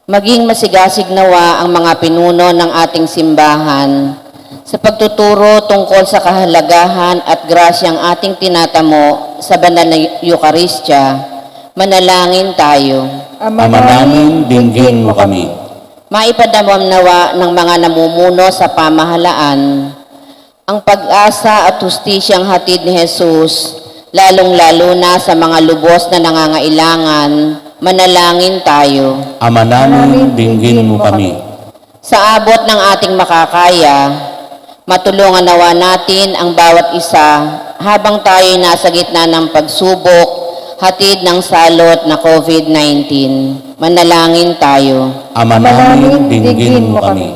Maging masigasig nawa ang mga pinuno ng ating simbahan sa pagtuturo tungkol sa kahalagahan at grasyang ating tinatamo sa banal na Eukaristya. Manalangin tayo. Ama namin, dinggin mo kami. Maipadamam nawa ng mga namumuno sa pamahalaan ang pag-asa at hustisyang hatid ni Jesus, lalong-lalo na sa mga lubos na nangangailangan. Manalangin tayo. Ama namin, dinggin mo kami. Sa abot ng ating makakaya, matulungan nawa natin ang bawat isa habang tayo'y nasa gitna ng pagsubok, hatid ng salot na COVID-19. Manalangin tayo. Ama namin, dinggin mo kami.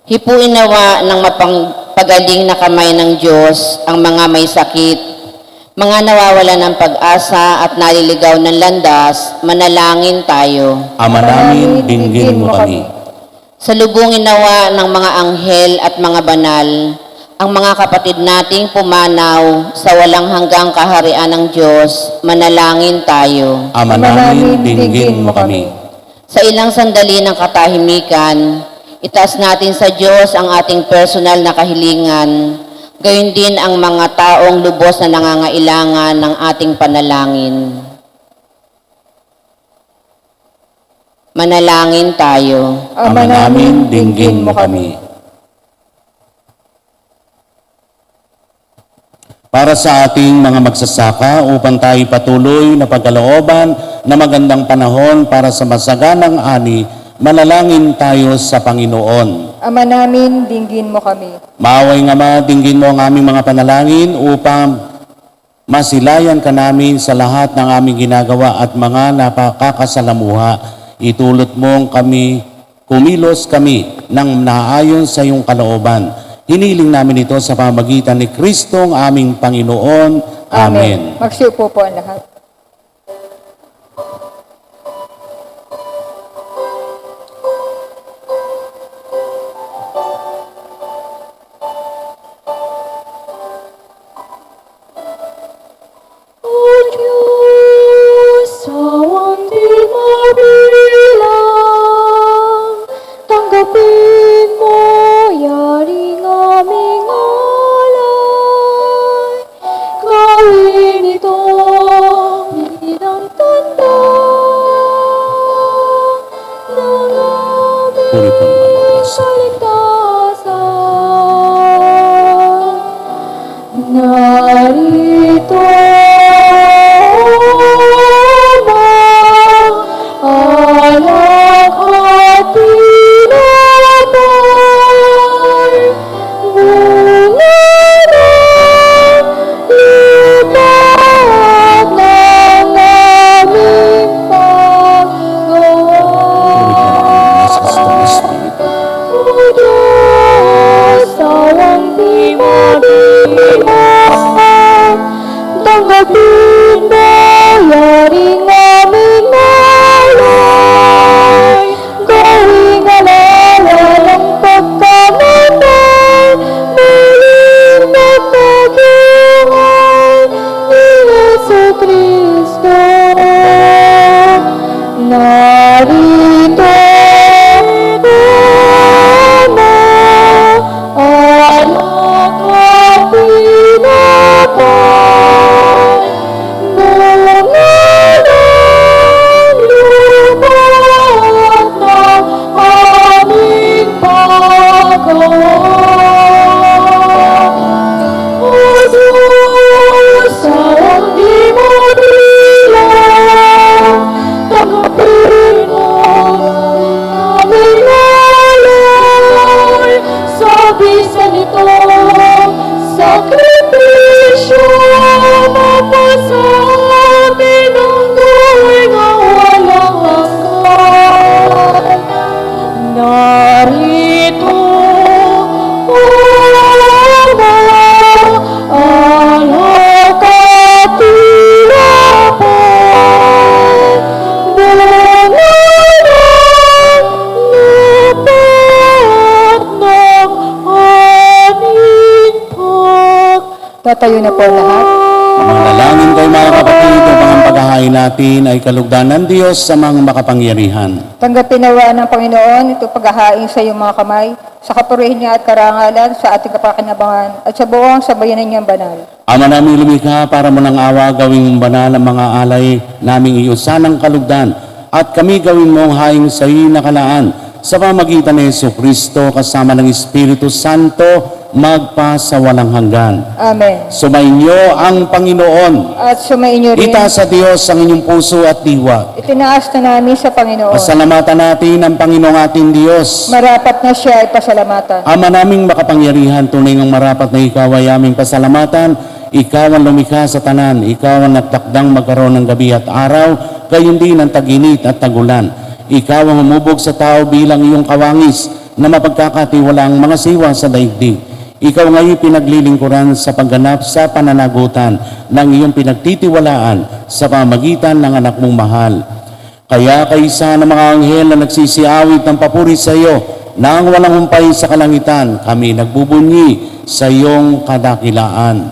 Hipuin nawa ng mapagaling na kamay ng Diyos ang mga may sakit, mga nawawala ng pag-asa at naliligaw ng landas. Manalangin tayo. Ama namin, dinggin mo kami. Salubungin nawa ng mga anghel at mga banal ang mga kapatid nating pumanaw sa walang hanggang kaharian ng Diyos. Manalangin tayo. Ama namin, dinggin mo kami. Sa ilang sandali ng katahimikan, itaas natin sa Diyos ang ating personal na kahilingan, gayon din ang mga taong lubos na nangangailangan ng ating panalangin. Manalangin tayo. Ama namin, dinggin mo kami. Para sa ating mga magsasaka upang tayo patuloy na pagkalooban na magandang panahon para sa masaganang ani, manalangin tayo sa Panginoon. Ama namin, dinggin mo kami. Maaway nga Ama, dinggin mo ang aming mga panalangin upang masilayan ka namin sa lahat ng aming ginagawa at mga napakakasalamuha. Itulot mong kami, kumilos kami ng naayon sa iyong kalooban. Hiniling namin ito sa pamagitan ni Kristong aming Panginoon. Amen. Magsiupo po ang lahat. Tatayo na po lahat. Manalangin kayo mga kapatid upang ang paghahain natin ay kalugdan ng Diyos sa mga makapangyarihan. Tanggapin nawa ng Panginoon ito paghahain sa iyong mga kamay, sa kapurihan niya at karangalan, sa ating kapakinabangan, at sa buong sabayanan niyang banal. Ama namin lumikha, para mo ng awa gawing banal ang mga alay naming iusan ng kalugdan, at kami gawin mong haing sa iyong nakalaan, sa pamagitan ni Jesucristo kasama ng Espiritu Santo, magpa sa walang hanggan. Amen. Sumainyo ang Panginoon. At sumainyo rin, Itaas sa Diyos ang inyong puso at diwa. itinaas na namin sa Panginoon. Pasalamatan natin ang Panginoong ating Diyos. Marapat na siya ay pasalamatan. Ama naming makapangyarihan, tunay ng marapat na ikaw ay aming pasalamatan. Ikaw ang lumikha sa tanan. Ikaw ang nagtakdang magkaroon ng gabi at araw, gayon din ang taginit at tagulan. Ikaw ang humubog sa tao bilang iyong kawangis na mapagkakatiwala ang mga siwa sa daigdig. Ikaw ngayon pinaglilingkuran sa pagganap sa pananagutan ng iyong pinagtitiwalaan sa pamagitan ng anak mong mahal. Kaya kaisa ng mga anghel na nagsisiawit ng papuri sa iyo, nang walang humpay sa kalangitan, kami nagbubunyi sa iyong kadakilaan.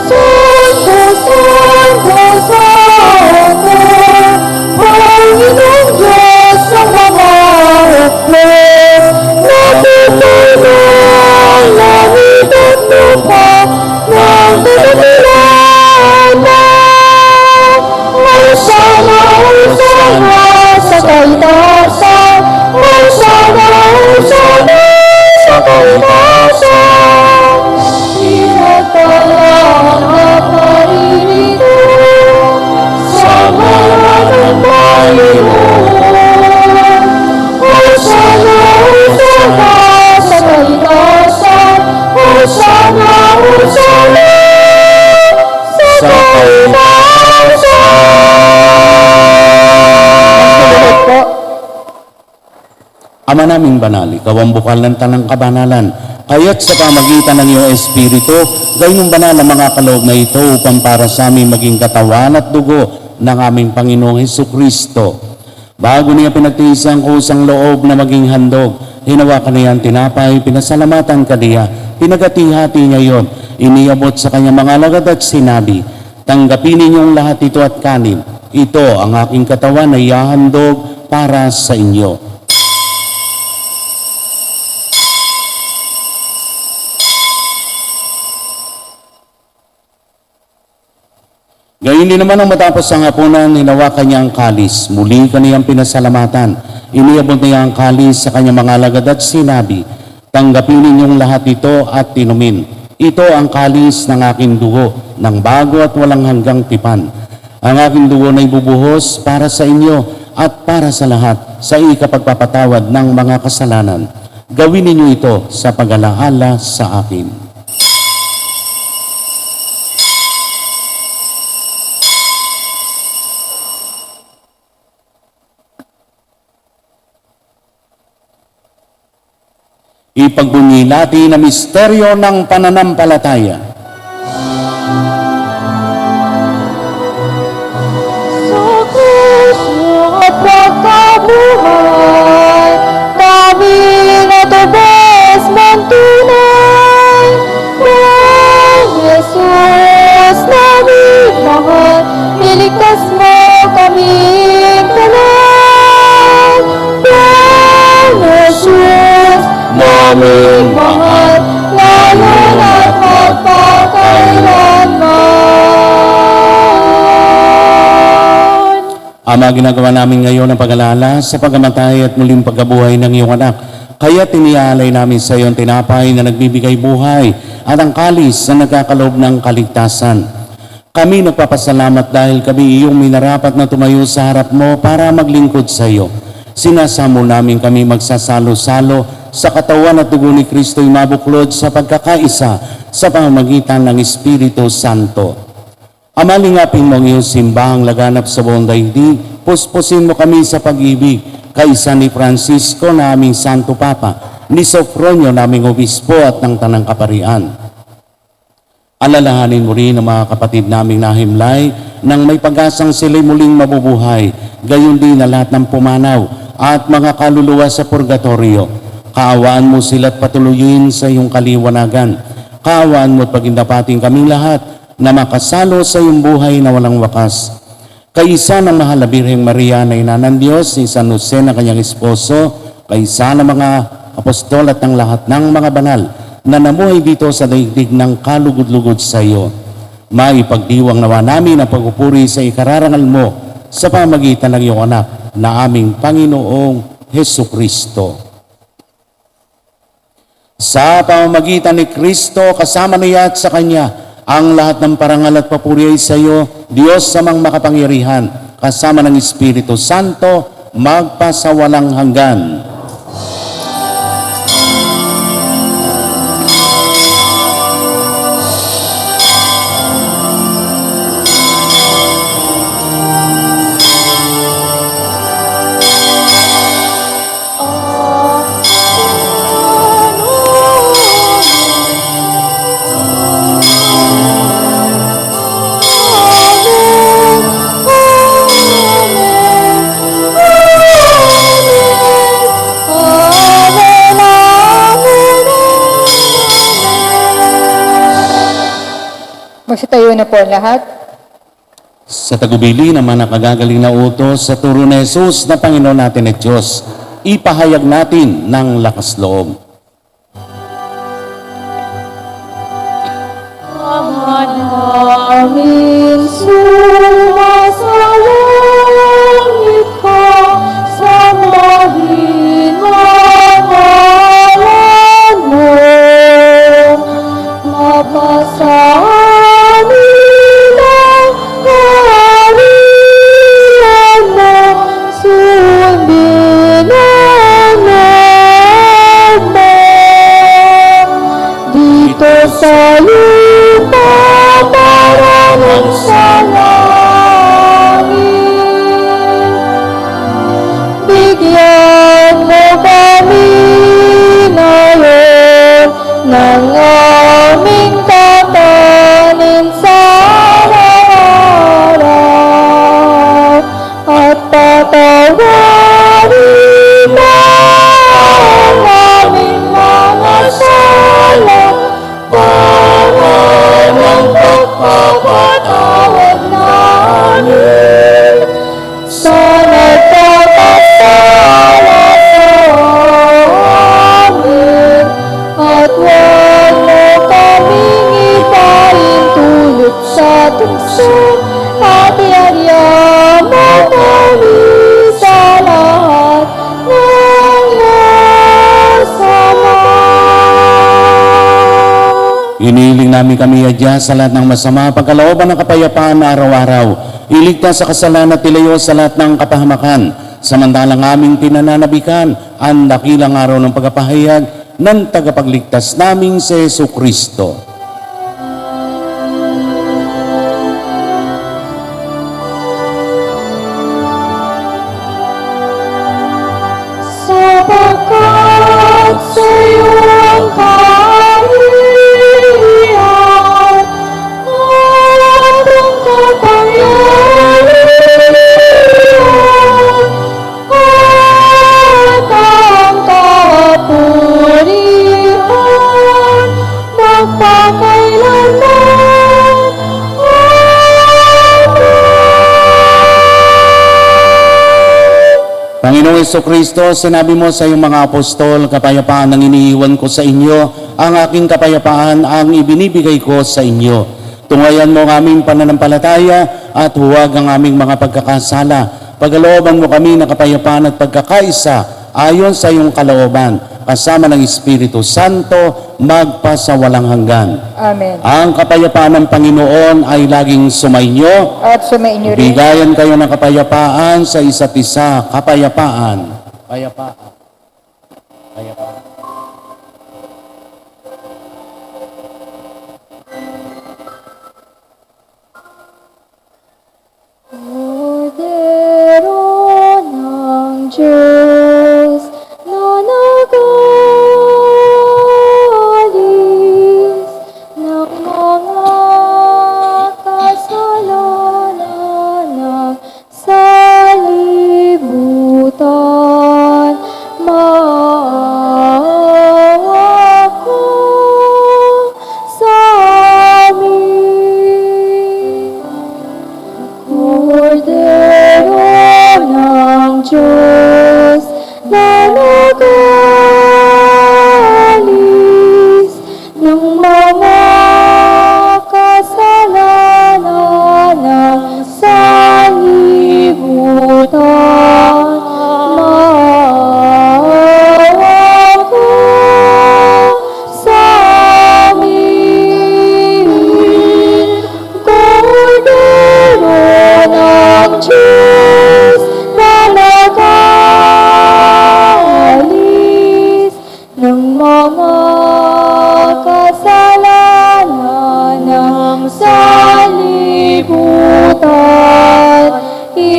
Santo, Santo, Santo, Panginoong Diyos ng mga hukbo, natutulong langit at lupa ng kadakilaan. Mausana, usana sa kaitasan, mausana, usana sa kaitasan. Tinatahan at maririto sa ngalan ng Panginoon. Hosana, Hosana sa kaitasan, Hosana, Hosana sa kaitasan. Sumunod po. Ama naming banal, ikaw ang bukal ng tanang kabanalan, kaya't sa pamagitan ng iyong Espiritu, gayong banal ang mga kaloob na ito upang para sa aming maging katawan at dugo ng aming Panginoong Hesukristo. Bago niya pinagtiis ang kusang loob na maging handog, hinawakan niya ang tinapay, pinasalamatan ka niya, pinagati-hati niya yon, iniabot sa kanyang mga alagad at sinabi, tanggapin ninyong lahat ito at kanin. Ito ang aking katawan na ihahandog para sa inyo. Gayun din naman ang matapos ang hapunan, hinawakan niya ang kalis. Muli kaniyang pinasalamatan. Iniabot niya ang kalis sa kanyang mga alagad at sinabi, tanggapin ninyong lahat ito at inumin. Ito ang kalis ng aking dugo, ng bago at walang hanggang tipan. Ang aking dugo na ibubuhos para sa inyo at para sa lahat sa ikapagpapatawad ng mga kasalanan. Gawin ninyo ito sa pag-alaala sa akin. Ipagbunyi natin ang misteryo ng pananampalataya. Sa kusya at pagkabuhay, namin natubos ng tunay. Ng Jesus namin mahal, iligtas mo kaming tanan. Ng Jesus naming mahal, lalo na't magpakailanman. Ama, ginagawa namin ngayon ang pag-alala sa pagkamatay at muling pagkabuhay ng iyong anak. Kaya tinialay namin sa iyo ang tinapay na nagbibigay buhay at ang kalis na nagkakaloob ng kaligtasan. Kami nagpapasalamat dahil kami iyong minarapat na tumayo sa harap mo para maglingkod sa iyo. Sinasamo namin kami magsasalo-salo sa katawan at dugo ni Kristo'y mabuklod sa pagkakaisa sa pamamagitan ng Espiritu Santo. Amalingapin mo ang iyong simbahang laganap sa buong daigdig, puspusin mo kami sa pag-ibig, kaisa ni Francisco na aming Santo Papa, ni Sofronio naming Obispo at ng Tanang Kaparian. Alalahanin mo rin ang mga kapatid naming nahimlay nang may pag-asang sila'y muling mabubuhay, gayon din na lahat ng pumanaw at mga kaluluwa sa purgatorio. Kaawaan mo sila't patuloyin sa iyong kaliwanagan. Kaawaan mo at pagindapating kaming lahat na makasalo sa iyong buhay na walang wakas. Kaisa ng mahal na Birheng Maria na ina ng Diyos, si San Jose na kanyang esposo, kaisa ng mga apostol at ng lahat ng mga banal na namuhay dito sa daigdig ng kalugod-lugod sa iyo. Maipagdiwang nawa namin ang pagpupuri sa ikararangal mo sa pamagitan ng iyong anak na aming Panginoong Hesukristo. Sa pamamagitan ni Kristo, kasama niya at sa Kanya, ang lahat ng parangal at papuri ay sa iyo, Diyos samang makapangyarihan, kasama ng Espiritu Santo, magpasawalang hanggan. Magsitayo na po ang lahat. Sa tagubili ng mga nakagagaling na utos sa turo ni Jesus na Panginoon natin at Diyos, ipahayag natin ng lakas loob. Ama namin sumasalangit ka, samahin mo ang ngalan mo, mapasahan nilang kaharian mo, sundin ang loob mo. Dito sa lupa parang sa langit, bigyan mo kami ngayon ng aming kakanin sa araw-araw, at patawarin mo ang aming mga sala, para ng pagpapatawad namin sa nagkakasala sa amin, at huwag mo kaming ipaintulot sa tukso, at iarya mo kami sa lahat ng masama. Iniling namin kami adya sa lahat ng masama, pagkalooban ng kapayapaan na araw-araw. Iligtas sa kasalanan at ilayo sa lahat ng kapahamakan. Samantalang aming pinananabikan ang dakilang araw ng pagpapahayag ng tagapagligtas naming si Jesucristo. Sapagkat sa iyo ang kaharian at ang kapangyarihan at ang kapurihan magpakailanman. Panginoong Jesucristo, sinabi mo sa iyong mga apostol, kapayapaan ang iniiwan ko sa inyo, ang aking kapayapaan ang ibinibigay ko sa inyo. Tungayan mo ang aming pananampalataya at huwag ang aming mga pagkakasala. Pagalooban mo kami ng kapayapaan at pagkakaisa ayon sa iyong kalooban, kasama ng Espiritu Santo, magpasawalang hanggan. Amen. Ang kapayapaan ng Panginoon ay laging sumainyo. At sumainyo rin. Bigayan kayo ng kapayapaan sa isa't isa. Kapayapaan. Kapayapaan. Kapayapaan. Kordero ng Diyos na nag-alis ng mga kasalanan ng sanlibutan,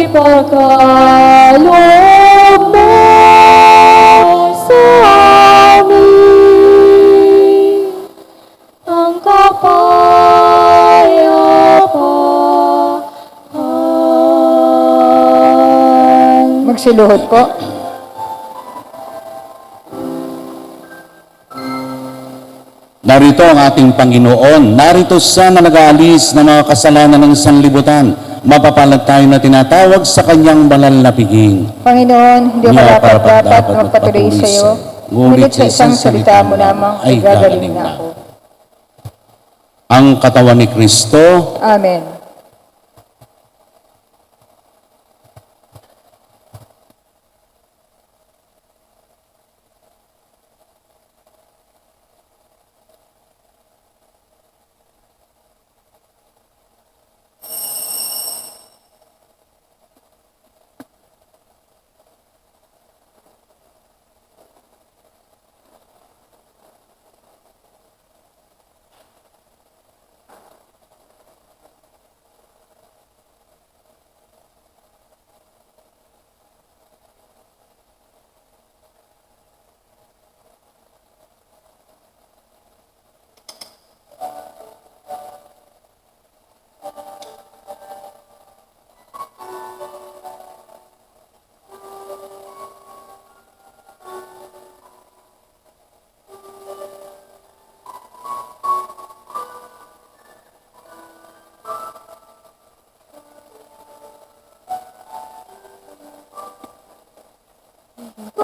ipagkaloob mo sa amin ang kapayapaan. Magsiluhod po. Narito ang ating Panginoon. Narito siya na nag-aalis ng mga kasalanan ng sanlibutan. Mapapalad tayo na tinatawag sa kanyang banal na piging. Panginoon, hindi ako Hindi ako dapat dapat magpatuloy sa iyo. Ngunit sa isang salita mo lamang ay gagaling na ako. Ang katawan ni Kristo. Amen.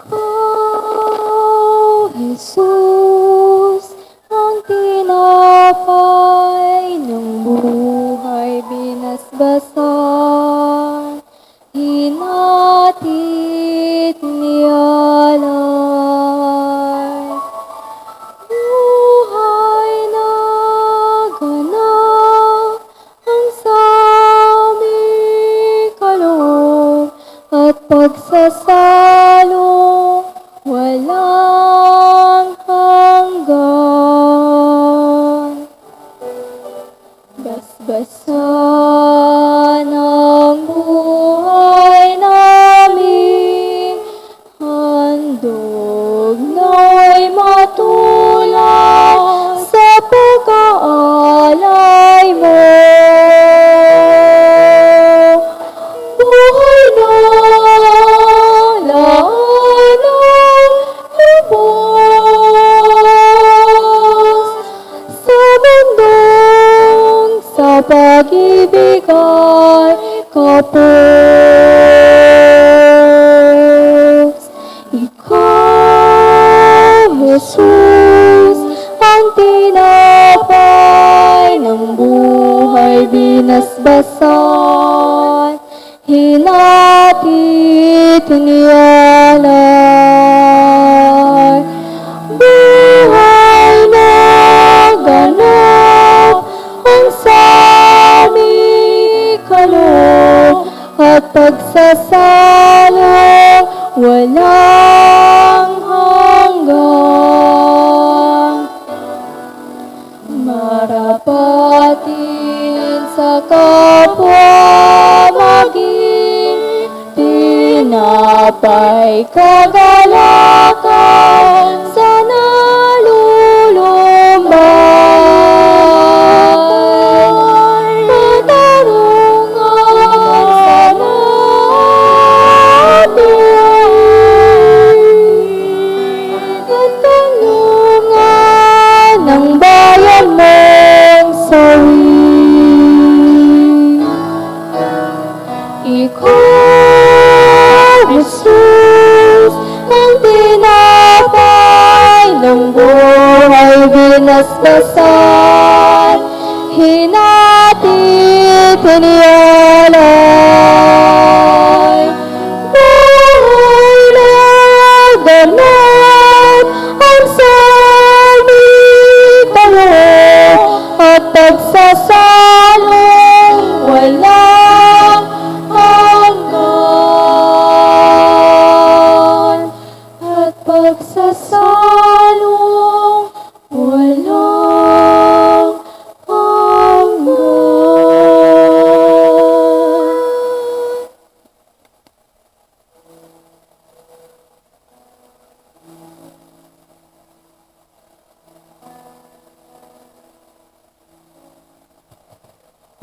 Oh, Jesus, ang tinapay ng buhay binasbasan, hinatid niyalay. Buhay na ganap ang saming kaloob at pagsasalo walang hanggan. Basbasan ang buhay namin, handog na'y matulad sa pag-aalay mo. Buhay na laan ng lubos sa mundong sa pag-ibig ay kapos. Ikaw, Jesus, ang tinapay ng buhay binasbasan, hinatid niyalay. Buhay na ganap ang saming kaloob at pagsasalo walang hanggan. Marapatin sa kapwa maging tinapay kagalakan sa nalulumbay. Katarungan natin at tanungan ng bayan mong sawi. Ikaw, Jesus, ang tinapay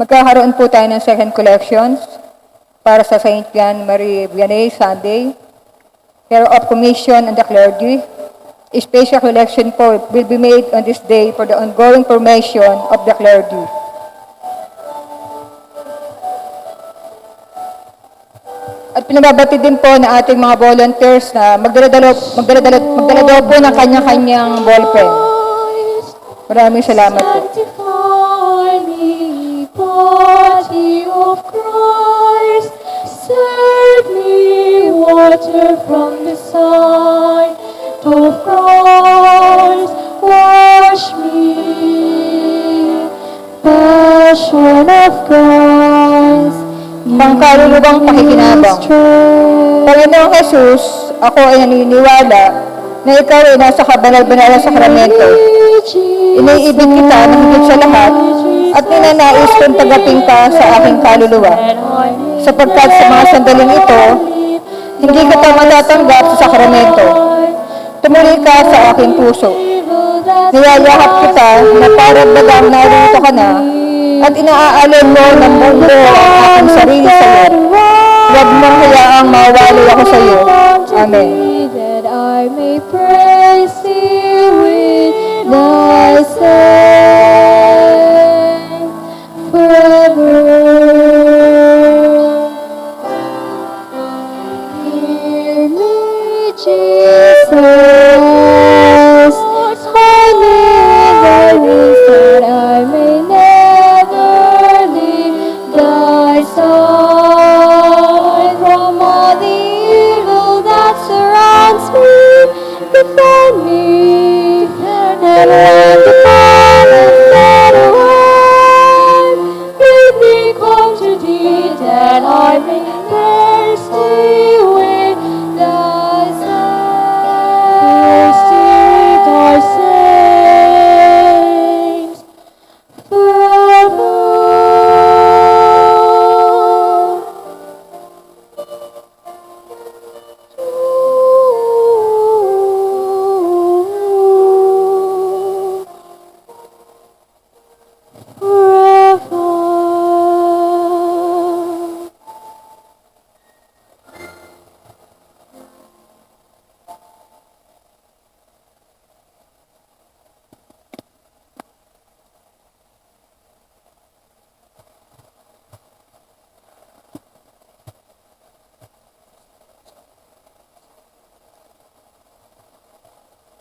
Magkakaroon po tayo ng second collections para sa St. John Marie Vianney Sunday, care of Commission and the Clergy. A special collection po will be made on this day for the ongoing formation of the clergy. At pinababati din po na ating mga volunteers na magdala daw po ng kanya-kanyang ballpen. Maraming salamat po. Sanctify me, body of Christ. Serve me water from the side of Christ. Wash me, passion of Christ. Pangkalulubang pakikinabang. Panginoong Jesus, ako ay naniniwala na ikaw ay nasa kabanal-banal na sakramento. Iniibig kita na higit sa lahat at ninanais kong tagapin ka sa aking kaluluwa. Sapagkat sa mga sandaling ito, hindi kita matatanggap sa sakramento. Tumuli ka sa aking puso. Niyayakap kita na parang bagang narito ka na at inaaalin mo ng mundo ang aking sarili sa iyo. Huwag mong hayaang mawali ako sa iyo. Amen. That I may praise thee with thy saints forever. Hear me, Jesus, hide me in thy wings that I may never leave thy side. From all the evil that surrounds me, defend me, and when the path is set away, bid me come to thee, that I may thirsty with thy saints, thirsty with thy saints, forever. Forever.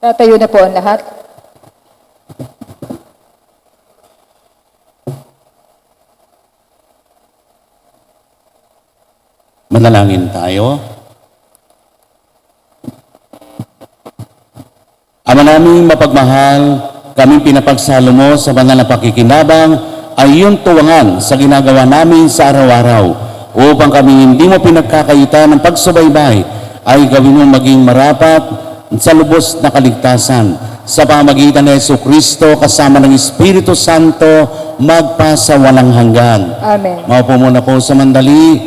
Tatayo na po ang lahat. Manalangin tayo. Ama naming mapagmahal, kami pinapagsalo mo sa banal na pakikinabang ay iyong tuwangan sa ginagawa namin sa araw-araw upang kami hindi mo pinagkakaita ng pagsubaybay ay gawin mo maging marapat sa lubos na kaligtasan sa pamagitan ni Jesucristo kasama ng Espiritu Santo magpasa walang hanggan. Amen. Maupo muna po sa mandali.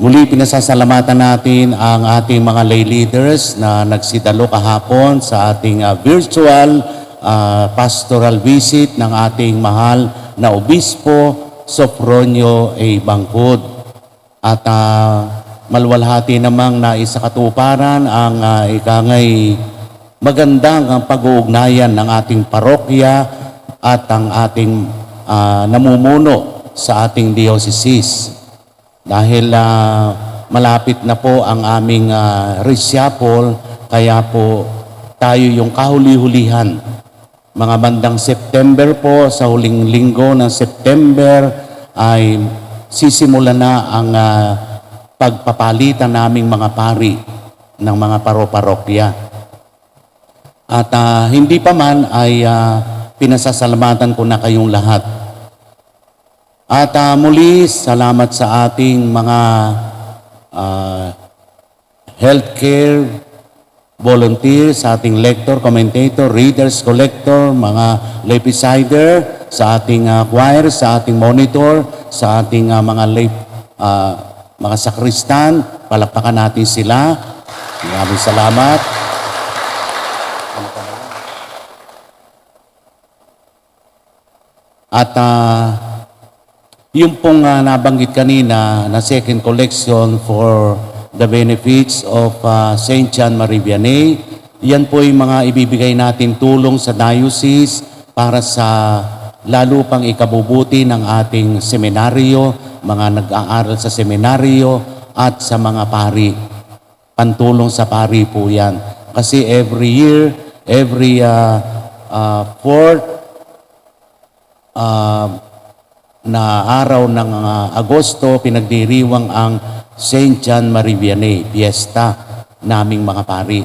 Muli pinasasalamatan natin ang ating mga lay leaders na nagsidalo kahapon sa ating virtual pastoral visit ng ating mahal na Obispo Sofronio A. Bangkod. At malwalhati namang naisakatuparan ang ikangay magandang pag-uugnayan ng ating parokya at ang ating namumuno sa ating diocese. Dahil malapit na po ang aming resyapol, kaya po tayo yung kahuli-hulihan. Mga bandang September po, sa huling linggo ng September, ay sisimula na ang pagpapalitan naming mga pari ng mga paro-parokya. At hindi pa man ay pinasasalamatan ko na kayong lahat. At muli, salamat sa ating mga healthcare volunteers, sa ating lector, commentator, readers, collector, mga lay presider, sa ating choir, sa ating monitor, sa ating mga lay, mga sakristan. Palakpakan natin sila. Maraming salamat. At yung pong nabanggit kanina na second collection for the benefits of St. John Marie Vianney, yan po yung mga ibibigay natin tulong sa diocese para sa lalo pang ikabubuti ng ating seminaryo, mga nag-aaral sa seminaryo at sa mga pari. Pantulong sa pari po yan. Kasi every year, every fourth na araw ng Agosto, pinagdiriwang ang St. John Marie Vianney, fiesta naming mga pari.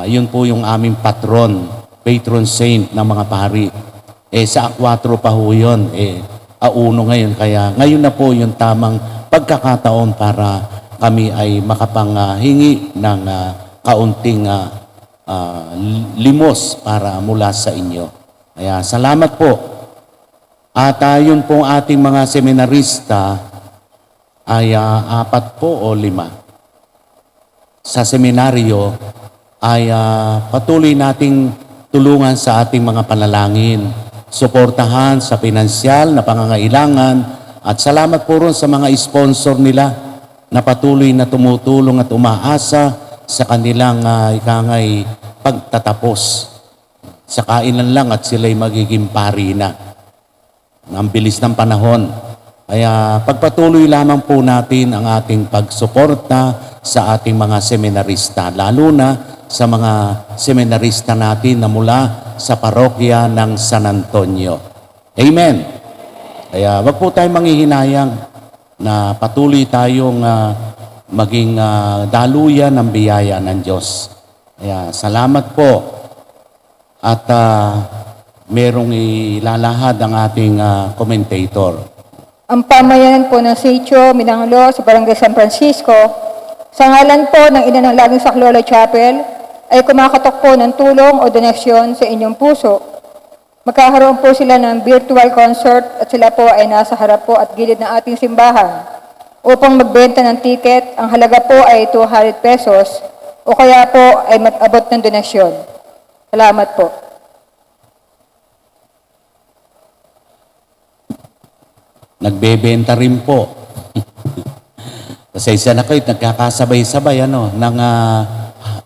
Yun po yung aming patron saint ng mga pari. Sa A4 pa ho yun, A1 ngayon. Kaya ngayon na po yung tamang pagkakataon para kami ay makapanghingi ng kaunting limos para mula sa inyo. Kaya salamat po. At yun pong ating mga seminarista ay 4 po o 5. Sa seminaryo ay patuloy nating tulungan sa ating mga panalangin, suportahan sa pinansyal na pangangailangan, at salamat po rin sa mga sponsor nila na patuloy na tumutulong at umaasa sa kanilang ikangay pagtatapos. Sa kainan lang at sila'y magiging pari na. Ang bilis ng panahon. Kaya pagpatuloy lamang po natin ang ating pagsuporta sa ating mga seminarista, lalo na sa mga seminarista natin na mula sa parokya ng San Antonio. Amen. Kaya wag po tayong manghihinayang na patuloy tayong maging daluyan ng biyaya ng Diyos. Kaya salamat po. At merong ilalahad ang ating commentator. Ang pamayanan po ng Sitio Minanglo sa Barangay San Francisco, sa ngalan po ng Ina ng Laging Saklolo Chapel, ay kumakatok po ng tulong o donasyon sa inyong puso. Magkakaroon po sila ng virtual concert at sila po ay nasa harap po at gilid ng ating simbahan. Upang magbenta ng ticket, ang halaga po ay 200 pesos o kaya po ay mag-abot ng donasyon. Salamat po. Nagbebenta rin po. Pasensya na kayo, nagkakasabay-sabay ng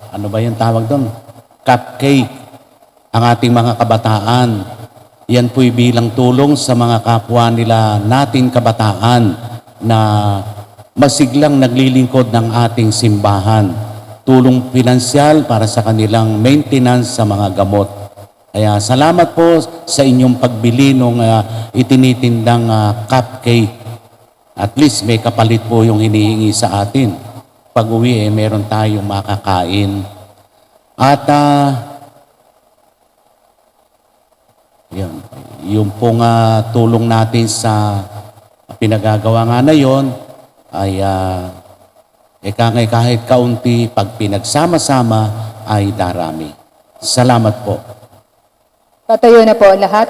ano ba yung tawag doon? Cupcake. Ang ating mga kabataan. Yan po'y bilang tulong sa mga kapwa nila nating kabataan na masiglang naglilingkod ng ating simbahan. Tulong pinansyal para sa kanilang maintenance sa mga gamot. Kaya salamat po sa inyong pagbili ng itinitindang cupcake. At least may kapalit po yung hinihingi sa atin. Pag uwi, meron tayong makakain. At yung pong tulong natin sa pinagagawa nga na yon ay kahit kaunti, pag pinagsama-sama ay darami. Salamat po. Tatayo na po ang lahat.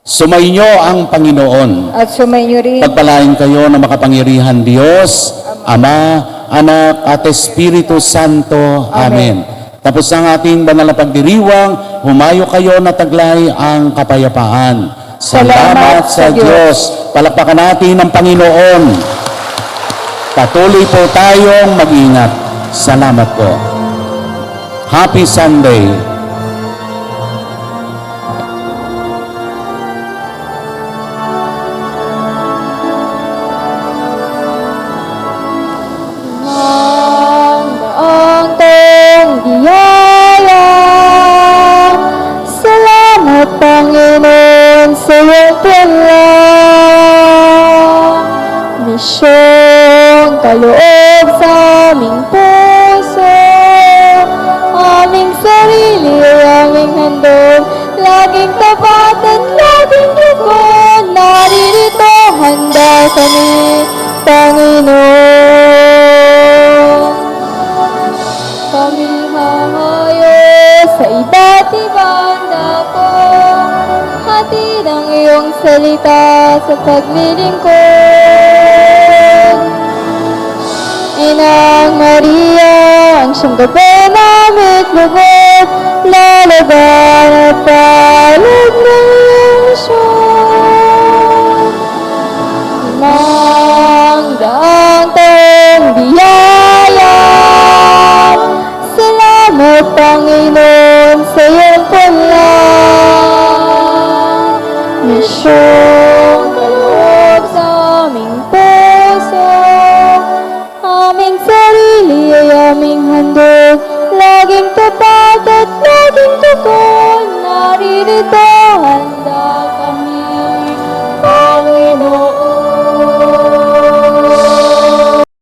Sumainyo ang Panginoon. At sumainyo rin. Pagpalain kayo ng makapangyarihan Diyos, Ama, Anak, at Espiritu Santo. Amen. Tapos ang ating banal na pagdiriwang, humayo kayo na taglay ang kapayapaan. Salamat sa Diyos. Palakpakan natin ang Panginoon. Patuloy po tayong mag-ingat. Salamat po. Happy Sunday. Panginoon sa iyong pala, misyong kaloob sa aming puso, aming sarili ay aming handog, laging tapat at laging lukod, naririto handa kami, Panginoon. Kami hahayo sa iba't ibang dako, hatid ang iyong salita sa paglilingkod. Inang Maria, ang siyang gabi namit lugod, lalaban at palad ng me sure